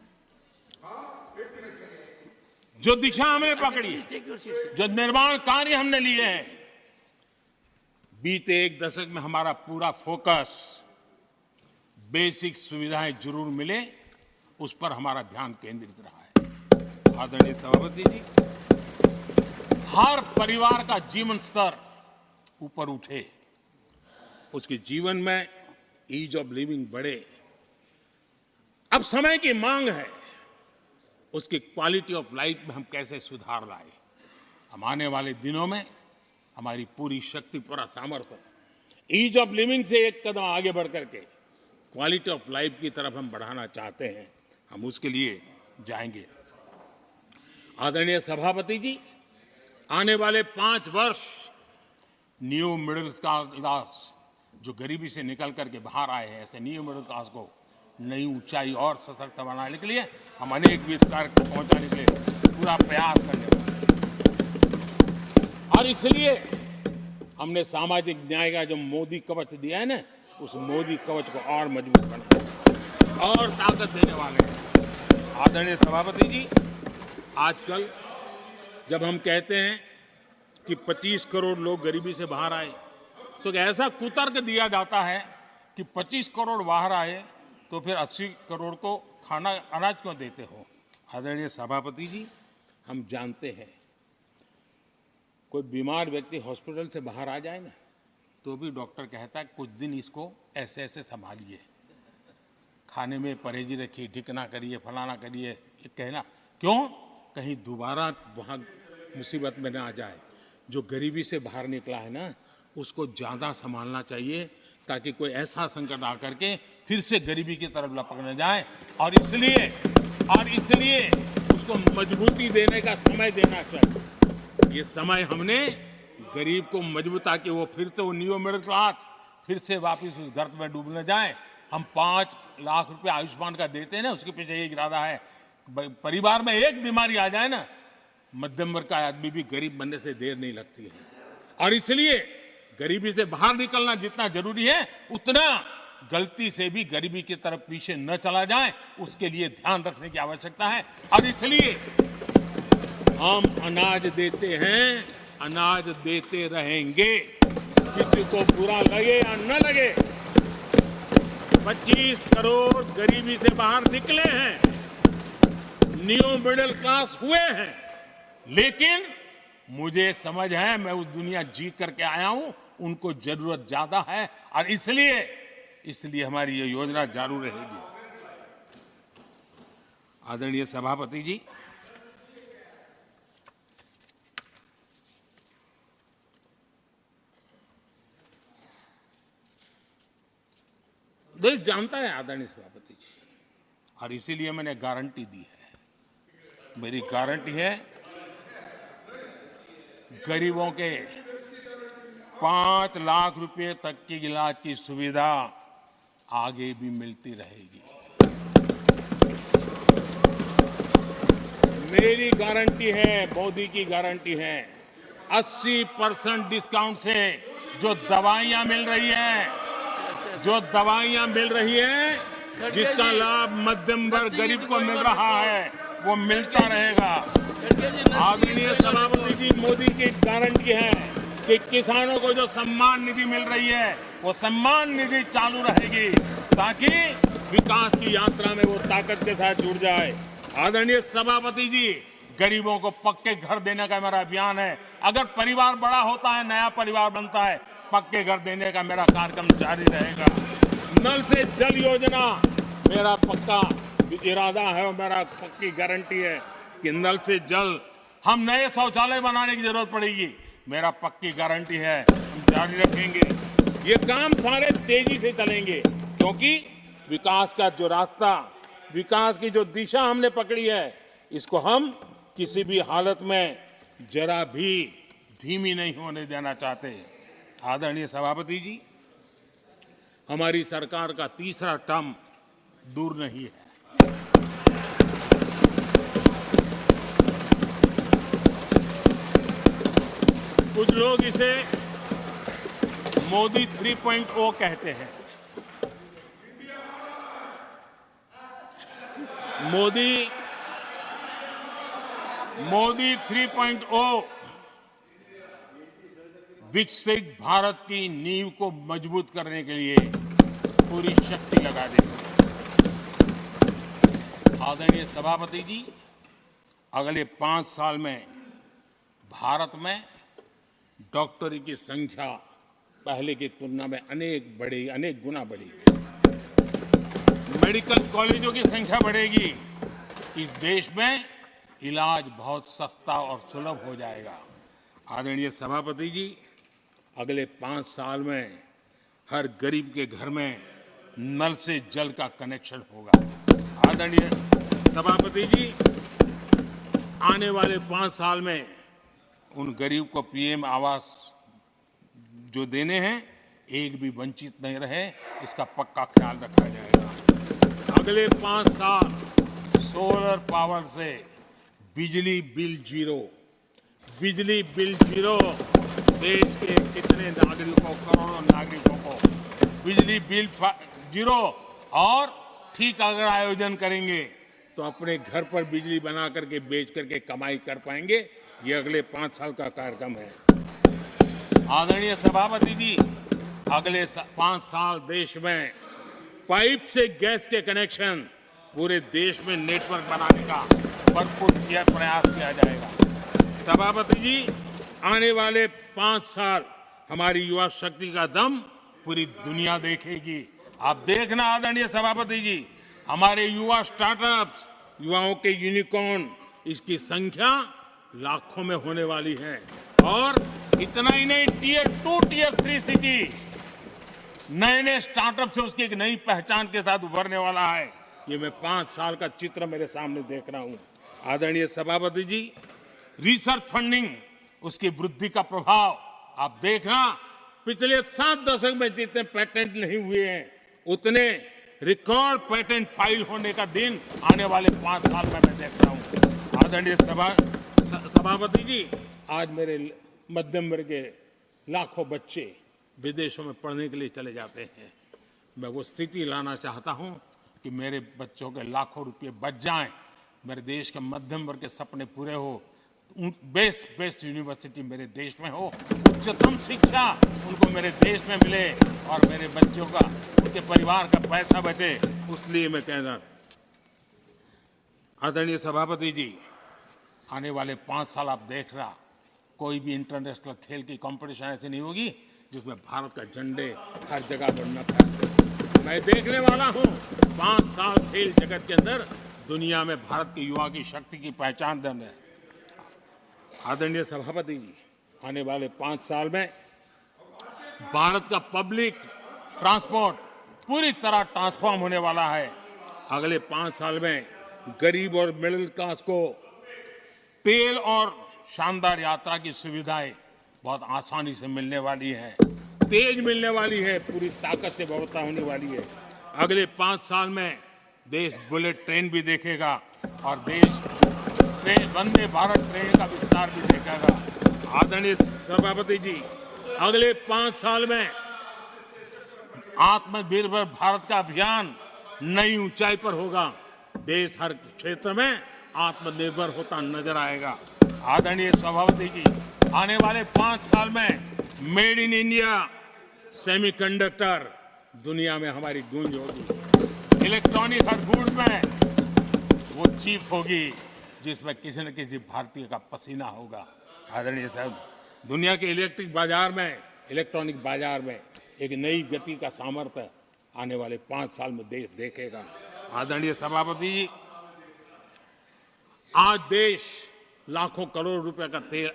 [SPEAKER 1] जो दिशा हमने पकड़ी,
[SPEAKER 2] Please take your seat, sir.
[SPEAKER 1] जो निर्माण कार्य हमने लिए हैं, बीते 1 दशक में हमारा पूरा फोकस बेसिक सुविधाएं जरूर मिले उस पर हमारा ध्यान केंद्रित रहा है। आदरणीय सभापति जी, हर परिवार का जीवन स्तर ऊपर उठे, उसके जीवन में ईज ऑफ लिविंग बढ़े। अब समय की मांग है उसकी क्वालिटी ऑफ लाइफ में हम कैसे सुधार लाए। हम आने वाले दिनों में हमारी पूरी शक्ति, पूरा सामर्थ्य ईज ऑफ लिविंग से एक कदम आगे बढ़ करके क्वालिटी ऑफ लाइफ की तरफ हम बढ़ाना चाहते हैं। हम उसके लिए जाएंगे। आदरणीय सभापति जी, आने वाले 5 वर्ष न्यू मिडिल क्लास जो गरीबी से निकल करके बाहर आए हैं, ऐसे न्यू मिडिल क्लास को नई ऊंचाई और सशक्त बनाने के लिए हम अनेकविध कार्यक्रम पहुंचाने के लिए पूरा प्रयास करने वाले हैं। और इसलिए हमने सामाजिक न्याय का जो मोदी कवच दिया है ना, उस मोदी कवच को और मजबूत बनाने और ताकत देने वाले हैं। आदरणीय सभापति जी, आजकल जब हम कहते हैं कि 25 करोड़ लोग गरीबी से बाहर आए, तो ऐसा कुतर्क दिया जाता है कि 25 करोड़ बाहर आए तो फिर 80 करोड़ को खाना अनाज क्यों देते हो? आदरणीय सभापति जी, हम जानते हैं कोई बीमार व्यक्ति हॉस्पिटल से बाहर आ जाए ना, तो भी डॉक्टर कहता है कुछ दिन इसको ऐसे ऐसे संभालिए, खाने में परहेजी रखिए, ढिकना करिए, फलाना करिए, ये कहना क्यों? कहीं दोबारा वहाँ मुसीबत में ना आ जाए। जो गरीबी से बाहर निकला है ना, उसको ज़्यादा संभालना चाहिए ताकि कोई ऐसा संकट आ करके फिर से गरीबी की तरफ लपक न जाए। और इसलिए उसको मजबूती देने का समय देना चाहिए। ये समय हमने गरीब को मजबूत, ताकि वो फिर से वो न्यू मिडिल क्लास फिर से वापस उस गर्त में डूब न जाए। हम 5 लाख रुपए आयुष्मान का देते हैं ना, उसके पीछे एक इरादा है, परिवार में एक बीमारी आ जाए ना, मध्यम वर्ग का आदमी भी गरीब बनने से देर नहीं लगती है। और इसलिए गरीबी से बाहर निकलना जितना जरूरी है, उतना गलती से भी गरीबी की तरफ पीछे न चला जाए, उसके लिए ध्यान रखने की आवश्यकता है। और इसलिए हम अनाज देते हैं, अनाज देते रहेंगे, किसी को बुरा लगे या न लगे। 25 करोड़ गरीबी से बाहर निकले हैं, न्यू मिडिल क्लास हुए हैं, लेकिन मुझे समझ है, मैं उस दुनिया जी करके आया हूं, उनको जरूरत ज्यादा है। और इसलिए हमारी ये योजना जारी रहेगी। आदरणीय सभापति जी, देश जानता है आदरणीय सभापति जी, और इसीलिए मैंने गारंटी दी है। मेरी गारंटी है, गरीबों के 5 लाख रुपए तक की इलाज की सुविधा आगे भी मिलती रहेगी। मेरी गारंटी है, मोदी की गारंटी है। 80% डिस्काउंट से जो दवाइयां मिल रही हैं, जो दवाइयां मिल रही हैं, जिसका लाभ मध्यम वर्ग गरीब को मिल रहा है, वो मिलता रहेगा। आदरणीय सभापति जी, मोदी की गारंटी है कि किसानों को जो सम्मान निधि मिल रही है, वो सम्मान निधि चालू रहेगी ताकि विकास की यात्रा में वो ताकत के साथ जुड़ जाए। आदरणीय सभापति जी, गरीबों को पक्के घर देने का मेरा अभियान है। अगर परिवार बड़ा होता है, नया परिवार बनता है, पक्के घर देने का मेरा कार्यक्रम जारी रहेगा। नल से जल योजना मेरा पक्का इरादा है और मेरा पक्की गारंटी है कि नल से जल, हम नए शौचालय बनाने की जरूरत पड़ेगी, मेरा पक्की गारंटी है, हम जारी रखेंगे। ये काम सारे तेजी से चलेंगे क्योंकि विकास का जो रास्ता, विकास की जो दिशा हमने पकड़ी है, इसको हम किसी भी हालत में जरा भी धीमी नहीं होने देना चाहते। आदरणीय सभापति जी, हमारी सरकार का तीसरा टर्म दूर नहीं है। कुछ लोग इसे मोदी 3.0 कहते हैं। मोदी 3.0 विकसित भारत की नींव को मजबूत करने के लिए पूरी शक्ति लगा देंगे। आदरणीय सभापति जी, अगले 5 साल में भारत में डॉक्टरी की संख्या पहले की तुलना में अनेक गुना बढ़ेगी। मेडिकल कॉलेजों की संख्या बढ़ेगी। इस देश में इलाज बहुत सस्ता और सुलभ हो जाएगा। आदरणीय सभापति जी, अगले 5 साल में हर गरीब के घर में नल से जल का कनेक्शन होगा। आदरणीय सभापति जी, आने वाले 5 साल में उन गरीब को पीएम आवास जो देने हैं, एक भी वंचित नहीं रहे, इसका पक्का ख्याल रखा जाएगा। अगले 5 साल सोलर पावर से बिजली बिल जीरो, बिजली बिल जीरो। देश के कितने नागरिकों, करोड़ों नागरिकों को बिजली बिल जीरो। और ठीक अगर आयोजन करेंगे तो अपने घर पर बिजली बना करके बेच करके कमाई कर पाएंगे। ये अगले 5 साल का कार्यक्रम है। आदरणीय सभापति जी, अगले 5 साल देश में पाइप से गैस के कनेक्शन, पूरे देश में नेटवर्क बनाने का भरपूर प्रयास किया जाएगा। सभापति जी, आने वाले 5 साल हमारी युवा शक्ति का दम पूरी दुनिया देखेगी। आप देखना आदरणीय सभापति जी, हमारे युवा स्टार्टअप्स, युवाओं के यूनिकॉर्न, इसकी संख्या लाखों में होने वाली है। और इतना ही नहीं, टियर 2, टियर 3 सिटी नए नए स्टार्टअप से उसकी एक नई पहचान के साथ उभरने वाला है। ये मैं 5 साल का चित्र मेरे सामने देख रहा हूं। आदरणीय सभापति जी, रिसर्च फंडिंग, उसकी वृद्धि का प्रभाव आप देखना। पिछले 7 दशक में जितने पेटेंट नहीं हुए हैं, उतने रिकॉर्ड पेटेंट फाइल होने का दिन आने वाले 5 साल में मैं देख रहा हूं। आदरणीय सभापति जी, आज मेरे मध्यम वर्ग के लाखों बच्चे विदेशों में पढ़ने के लिए चले जाते हैं। मैं वो स्थिति लाना चाहता हूं कि मेरे बच्चों के लाखों रुपए बच जाएं, मेरे देश के मध्यम वर्ग के सपने पूरे हो, बेस्ट यूनिवर्सिटी मेरे देश में हो, उच्चतम शिक्षा उनको मेरे देश में मिले और मेरे बच्चों का, उनके परिवार का पैसा बचे। इसलिए मैं कह रहा, आदरणीय सभापति जी, आने वाले 5 साल आप देख रहा, कोई भी इंटरनेशनल खेल की कंपटीशन ऐसी नहीं होगी जिसमें भारत का झंडे हर जगह बढ़ना था। मैं देखने वाला हूं 5 साल खेल जगत के अंदर दुनिया में भारत के युवा की शक्ति की पहचान देने। आदरणीय सभापति जी, आने वाले 5 साल में भारत का पब्लिक ट्रांसपोर्ट पूरी तरह ट्रांसफॉर्म होने वाला है। अगले 5 साल में गरीब और मिडिल क्लास को तेल और शानदार यात्रा की सुविधाएं बहुत आसानी से मिलने वाली है, तेज मिलने वाली है, पूरी ताकत से व्यवस्था होने वाली है। अगले 5 साल में देश बुलेट ट्रेन भी देखेगा और देश वंदे भारत ट्रेन का विस्तार भी देखेगा। आदरणीय सभापति जी, अगले 5 साल में आत्मनिर्भर भारत का अभियान नई ऊंचाई पर होगा। देश हर क्षेत्र में आत्मनिर्भर होता नजर आएगा। आदरणीय सभापति जी, आने वाले 5 साल में मेड इन इंडिया सेमीकंडक्टर दुनिया में हमारी गूंज होगी। इलेक्ट्रॉनिक हर गुड्स में वो चीप होगी जिसमें किसी न किसी भारतीय का पसीना होगा। आदरणीय साहब, दुनिया के इलेक्ट्रॉनिक बाजार में एक नई गति का सामर्थ्य आने वाले 5 साल में देश देखेगा। आदरणीय सभापति जी, आज देश लाखों करोड़ रुपए का तेल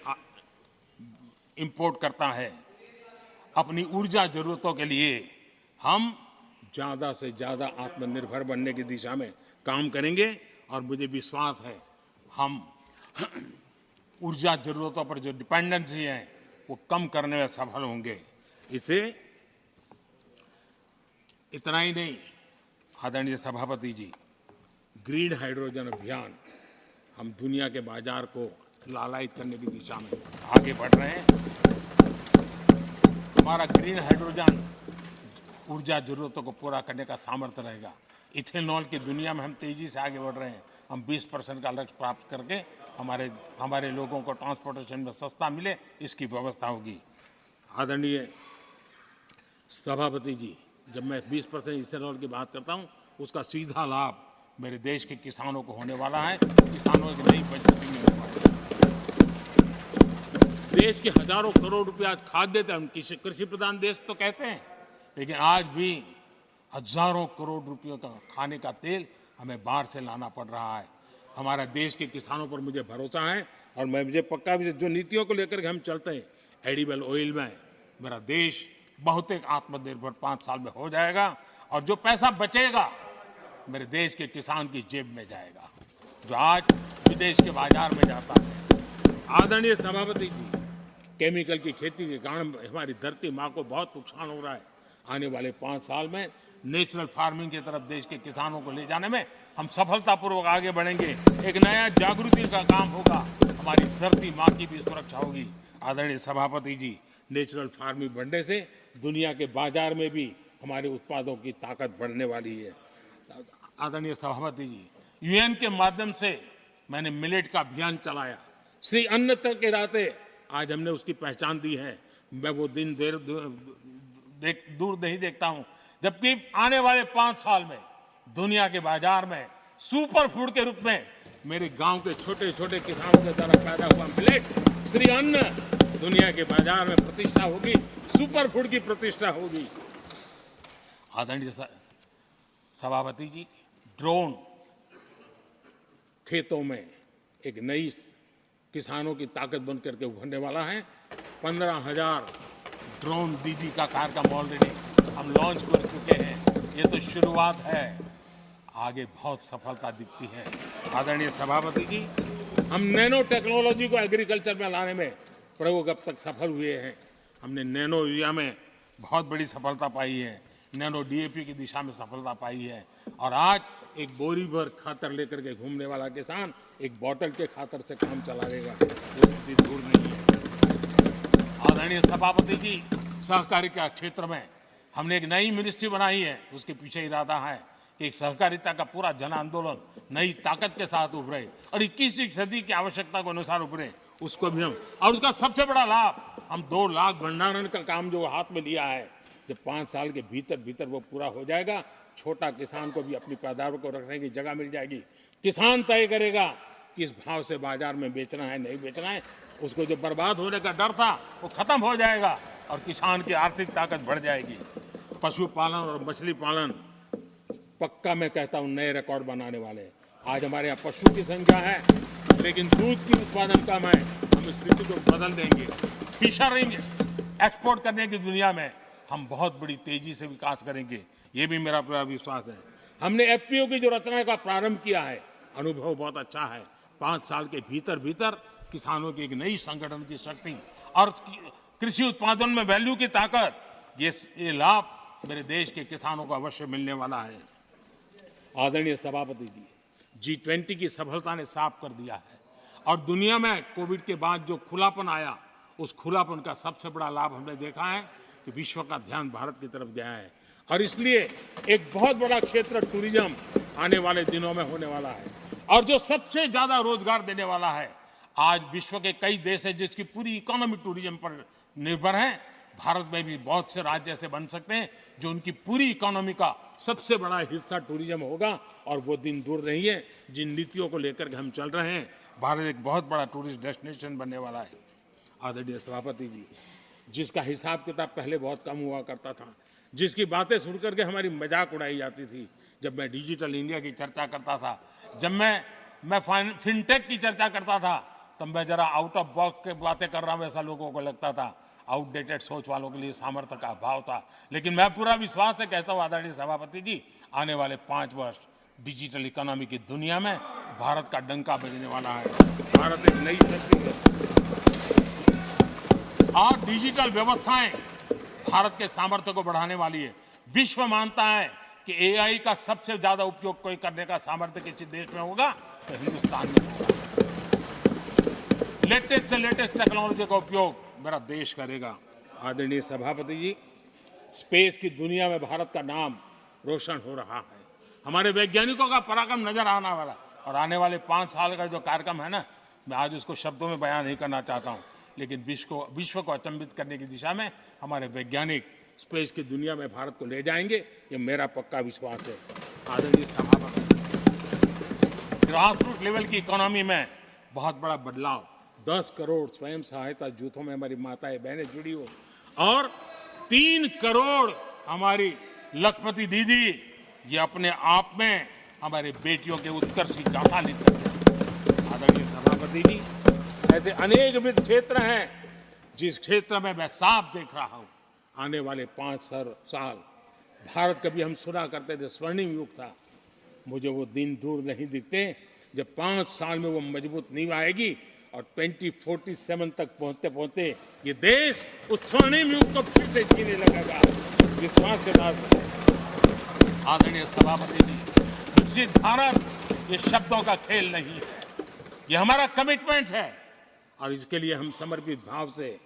[SPEAKER 1] इंपोर्ट करता है। अपनी ऊर्जा जरूरतों के लिए हम ज्यादा से ज्यादा आत्मनिर्भर बनने की दिशा में काम करेंगे और मुझे विश्वास है हम ऊर्जा जरूरतों पर जो डिपेंडेंसी है वो कम करने में सफल होंगे। इसे इतना ही नहीं, आदरणीय सभापति जी, ग्रीन हाइड्रोजन अभियान हम दुनिया के बाजार को लालायित करने की दिशा में आगे बढ़ रहे हैं। हमारा ग्रीन हाइड्रोजन ऊर्जा जरूरतों को पूरा करने का सामर्थ्य रहेगा। इथेनॉल की दुनिया में हम तेजी से आगे बढ़ रहे हैं। हम 20% का लक्ष्य प्राप्त करके हमारे लोगों को ट्रांसपोर्टेशन में सस्ता मिले, इसकी व्यवस्था होगी। आदरणीय सभापति जी, जब मैं 20% इथेनॉल की बात करता हूं, उसका सीधा लाभ मेरे देश के किसानों को होने वाला है। किसानों की नई बचत मिलने वाली है। देश के हजारों करोड़ रुपए आज खाद्य तेल, हम कृषि प्रधान देश तो कहते हैं, लेकिन आज भी हजारों करोड़ रुपयों का खाने का तेल हमें बाहर से लाना पड़ रहा है। हमारा देश के किसानों पर मुझे भरोसा है और मुझे पक्का भी जो नीतियों को लेकर के हम चलते हैं, एडिबल ऑयल में मेरा देश बहुत एक आत्मनिर्भर 5 साल में हो जाएगा और जो पैसा बचेगा मेरे देश के किसान की जेब में जाएगा, जो आज विदेश के बाजार में जाता है। आदरणीय सभापति जी, केमिकल की खेती के कारण हमारी धरती माँ को बहुत नुकसान हो रहा है। आने वाले 5 साल में नेचुरल फार्मिंग की तरफ देश के किसानों को ले जाने में हम सफलतापूर्वक आगे बढ़ेंगे। एक नया जागृति का काम होगा, हमारी धरती माँ की भी सुरक्षा होगी। आदरणीय सभापति जी, नेचुरल फार्मिंग बढ़ने से दुनिया के बाजार में भी हमारे उत्पादों की ताकत बढ़ने वाली है। आदरणीय सभापति जी, यूएन के माध्यम से मैंने मिलेट का अभियान चलाया। श्री अन्न तक के राते आज हमने उसकी पहचान दी है। मैं वो दिन दूर नहीं देखता हूं जबकि आने वाले 5 साल में दुनिया के बाजार में सुपर फूड के रूप में मेरे गांव के छोटे छोटे किसानों के द्वारा पैदा हुआ मिलेट, श्री अन्न, दुनिया के बाजार में प्रतिष्ठा होगी, सुपर फूड की प्रतिष्ठा होगी। आदरणीय सभापति जी, ड्रोन खेतों में एक नई किसानों की ताकत बन करके उभरने वाला है। 15,000 ड्रोन दीदी का कार्यक्रम ऑलरेडी हम लॉन्च कर चुके हैं। ये तो शुरुआत है, आगे बहुत सफलता दिखती है। आदरणीय सभापति जी, हम नैनो टेक्नोलॉजी को एग्रीकल्चर में लाने में प्रयोग अब तक सफल हुए हैं। हमने नैनो यूरिया में बहुत बड़ी सफलता पाई है, नैनो डीएपी की दिशा में सफलता पाई है और आज एक बोरी भर खातर लेकर के घूमने वाला किसान एक बोतल के खातर से काम चला लेगा, वो स्थिति दूर नहीं है। आदरणीय सभापति जी, सहकारिता क्षेत्र में हमने एक नई मिनिस्ट्री बनाई है। उसके पीछे इरादा है कि एक सहकारिता का पूरा जन आंदोलन नई ताकत के साथ उभरे और 21वीं सदी की आवश्यकता के अनुसार उभरे, उसको भी हम, और उसका सबसे बड़ा लाभ हम 2 लाख भंडारण का काम जो हाथ में लिया है, जब 5 साल के भीतर वो पूरा हो जाएगा, छोटा किसान को भी अपनी पैदावार को रखने की जगह मिल जाएगी। किसान तय करेगा किस भाव से बाजार में बेचना है, नहीं बेचना है। उसको जो बर्बाद होने का डर था वो खत्म हो जाएगा और किसान की आर्थिक ताकत बढ़ जाएगी। पशुपालन और मछली पालन पक्का मैं कहता हूं नए रिकॉर्ड बनाने वाले। आज हमारे यहाँ पशु की संख्या है लेकिन दूध की उत्पादन कम है। हम इस स्थिति को बदल देंगे। फिशरिंग एक्सपोर्ट करने की दुनिया में हम बहुत बड़ी तेजी से विकास करेंगे, ये भी मेरा पूरा विश्वास है। हमने एफपीओ की जो रचना का प्रारंभ किया है, अनुभव बहुत अच्छा है। 5 साल के भीतर किसानों की एक नई संगठन की शक्ति और कृषि उत्पादन में वैल्यू की ताकत, ये लाभ मेरे देश के किसानों को अवश्य मिलने वाला है। आदरणीय सभापति जी, G20 की सफलता ने साफ कर दिया है और दुनिया में कोविड के बाद जो खुलापन आया उस खुलापन का सबसे बड़ा लाभ हमने देखा है कि विश्व का ध्यान भारत की तरफ गया है और इसलिए एक बहुत बड़ा क्षेत्र टूरिज्म आने वाले दिनों में होने वाला है और जो सबसे ज्यादा रोजगार देने वाला है। आज विश्व के कई देश हैं जिसकी पूरी इकोनॉमी टूरिज्म पर निर्भर है। भारत में भी बहुत से राज्य ऐसे बन सकते हैं जो उनकी पूरी इकोनॉमी का सबसे बड़ा हिस्सा टूरिज्म होगा और वो दिन दूर नहीं है जिन नीतियों को लेकर के हम चल रहे हैं। भारत एक बहुत बड़ा टूरिस्ट डेस्टिनेशन बनने वाला है। आदरणीय सभापति जी, जिसका हिसाब किताब पहले बहुत कम हुआ करता था, जिसकी बातें सुन करके हमारी मजाक उड़ाई जाती थी, जब मैं डिजिटल इंडिया की चर्चा करता था, जब मैं फिनटेक की चर्चा करता था, तब मैं जरा आउट ऑफ बॉक्स के बातें कर रहा हूं ऐसा लोगों को लगता था। आउटडेटेड सोच वालों के लिए सामर्थ्य का अभाव था। लेकिन मैं पूरा विश्वास से कहता हूं आदरणीय सभापति जी, आने वाले 5 वर्ष डिजिटल इकोनॉमी की दुनिया में भारत का डंका बजने वाला है। भारत एक नई शक्ति है और डिजिटल व्यवस्थाएं भारत के सामर्थ्य को बढ़ाने वाली है। विश्व मानता है कि एआई का सबसे ज्यादा उपयोग कोई करने का सामर्थ्य किसी देश में होगा तो हिंदुस्तान में होगा। लेटेस्ट से लेटेस्ट टेक्नोलॉजी का उपयोग मेरा देश करेगा। आदरणीय सभापति जी, स्पेस की दुनिया में भारत का नाम रोशन हो रहा है। हमारे वैज्ञानिकों का पराक्रम नजर आने वाला और आने वाले 5 साल का जो कार्यक्रम है ना, मैं आज उसको शब्दों में बयान नहीं करना चाहता हूं, लेकिन विश्व को अचंभित करने की दिशा में हमारे वैज्ञानिक स्पेस की दुनिया में भारत को ले जाएंगे, ये मेरा पक्का विश्वास है। आदरणीय सभापति, ग्रासरूट लेवल की इकोनॉमी में बहुत बड़ा बदलाव, 10 करोड़ स्वयं सहायता जूथों में हमारी माताएं बहनें जुड़ी हो और 3 करोड़ हमारी लखपति दीदी, ये अपने आप में हमारे बेटियों के उत्कर्ष की गाथा लिखते हैं। आदरणीय सभापति जी, ऐसे अनेक विविध क्षेत्र हैं जिस क्षेत्र में मैं साफ देख रहा हूं आने वाले 5 साल भारत, कभी हम सुना करते थे स्वर्णिम युग था, मुझे वो दिन दूर नहीं दिखते जब 5 साल में वो मजबूत नींव आएगी और 2047 तक पहुंचते पहुंचते ये देश उस स्वर्णिम युग को फिर से जीने लगेगा। इस विश्वास के साथ आदरणीय सभापति जी, विकसित भारत ये शब्दों का खेल नहीं है, ये हमारा कमिटमेंट है और इसके लिए हम समर्पित भाव से,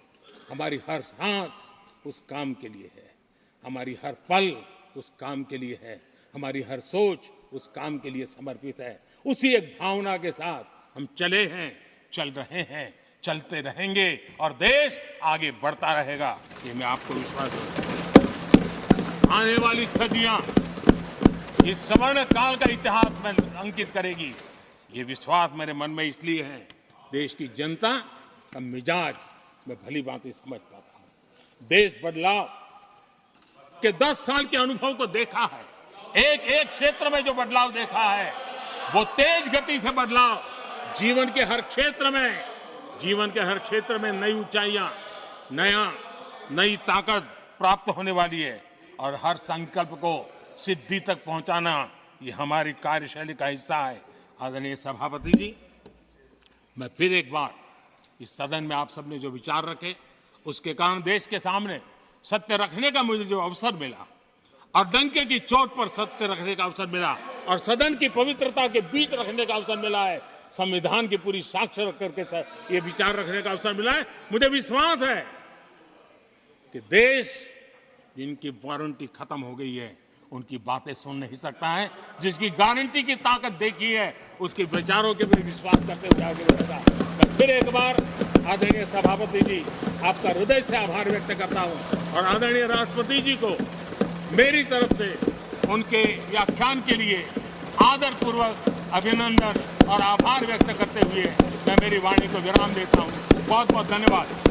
[SPEAKER 1] हमारी हर सांस उस काम के लिए है, हमारी हर पल उस काम के लिए है, हमारी हर सोच उस काम के लिए समर्पित है। उसी एक भावना के साथ हम चले हैं, चल रहे हैं, चलते रहेंगे और देश आगे बढ़ता रहेगा, ये मैं आपको विश्वास देता हूं। आने वाली सदियां इस स्वर्ण काल का इतिहास में अंकित करेगी, ये विश्वास मेरे मन में इसलिए है, देश की जनता का मिजाज मैं भली भांति समझ पाता हूं। देश बदलाव के 10 साल के अनुभव को देखा है, एक क्षेत्र में जो बदलाव देखा है वो तेज गति से बदलाव जीवन के हर क्षेत्र में नई ऊंचाइयां, नई ताकत प्राप्त होने वाली है और हर संकल्प को सिद्धि तक पहुंचाना ये हमारी कार्यशैली का हिस्सा है। आदरणीय सभापति जी, मैं फिर एक बार इस सदन में आप सबने जो विचार रखे उसके कारण देश के सामने सत्य रखने का मुझे जो अवसर मिला और डंके की चोट पर सत्य रखने का अवसर मिला और सदन की पवित्रता के बीच रखने का अवसर मिला है, संविधान की पूरी साक्ष्य रख करके ये विचार रखने का अवसर मिला है, मुझे विश्वास है कि देश जिनकी वारंटी खत्म हो गई है उनकी बातें सुन नहीं सकता है, जिसकी गारंटी की ताकत देखी है उसके विचारों के भी विश्वास करते हुए आगे बढ़ेगा। मैं फिर एक बार आदरणीय सभापति जी आपका हृदय से आभार व्यक्त करता हूं और आदरणीय राष्ट्रपति जी को मेरी तरफ से उनके व्याख्यान के लिए आदरपूर्वक अभिनंदन और आभार व्यक्त करते हुए मैं मेरी वाणी को विराम देता हूं। बहुत बहुत धन्यवाद।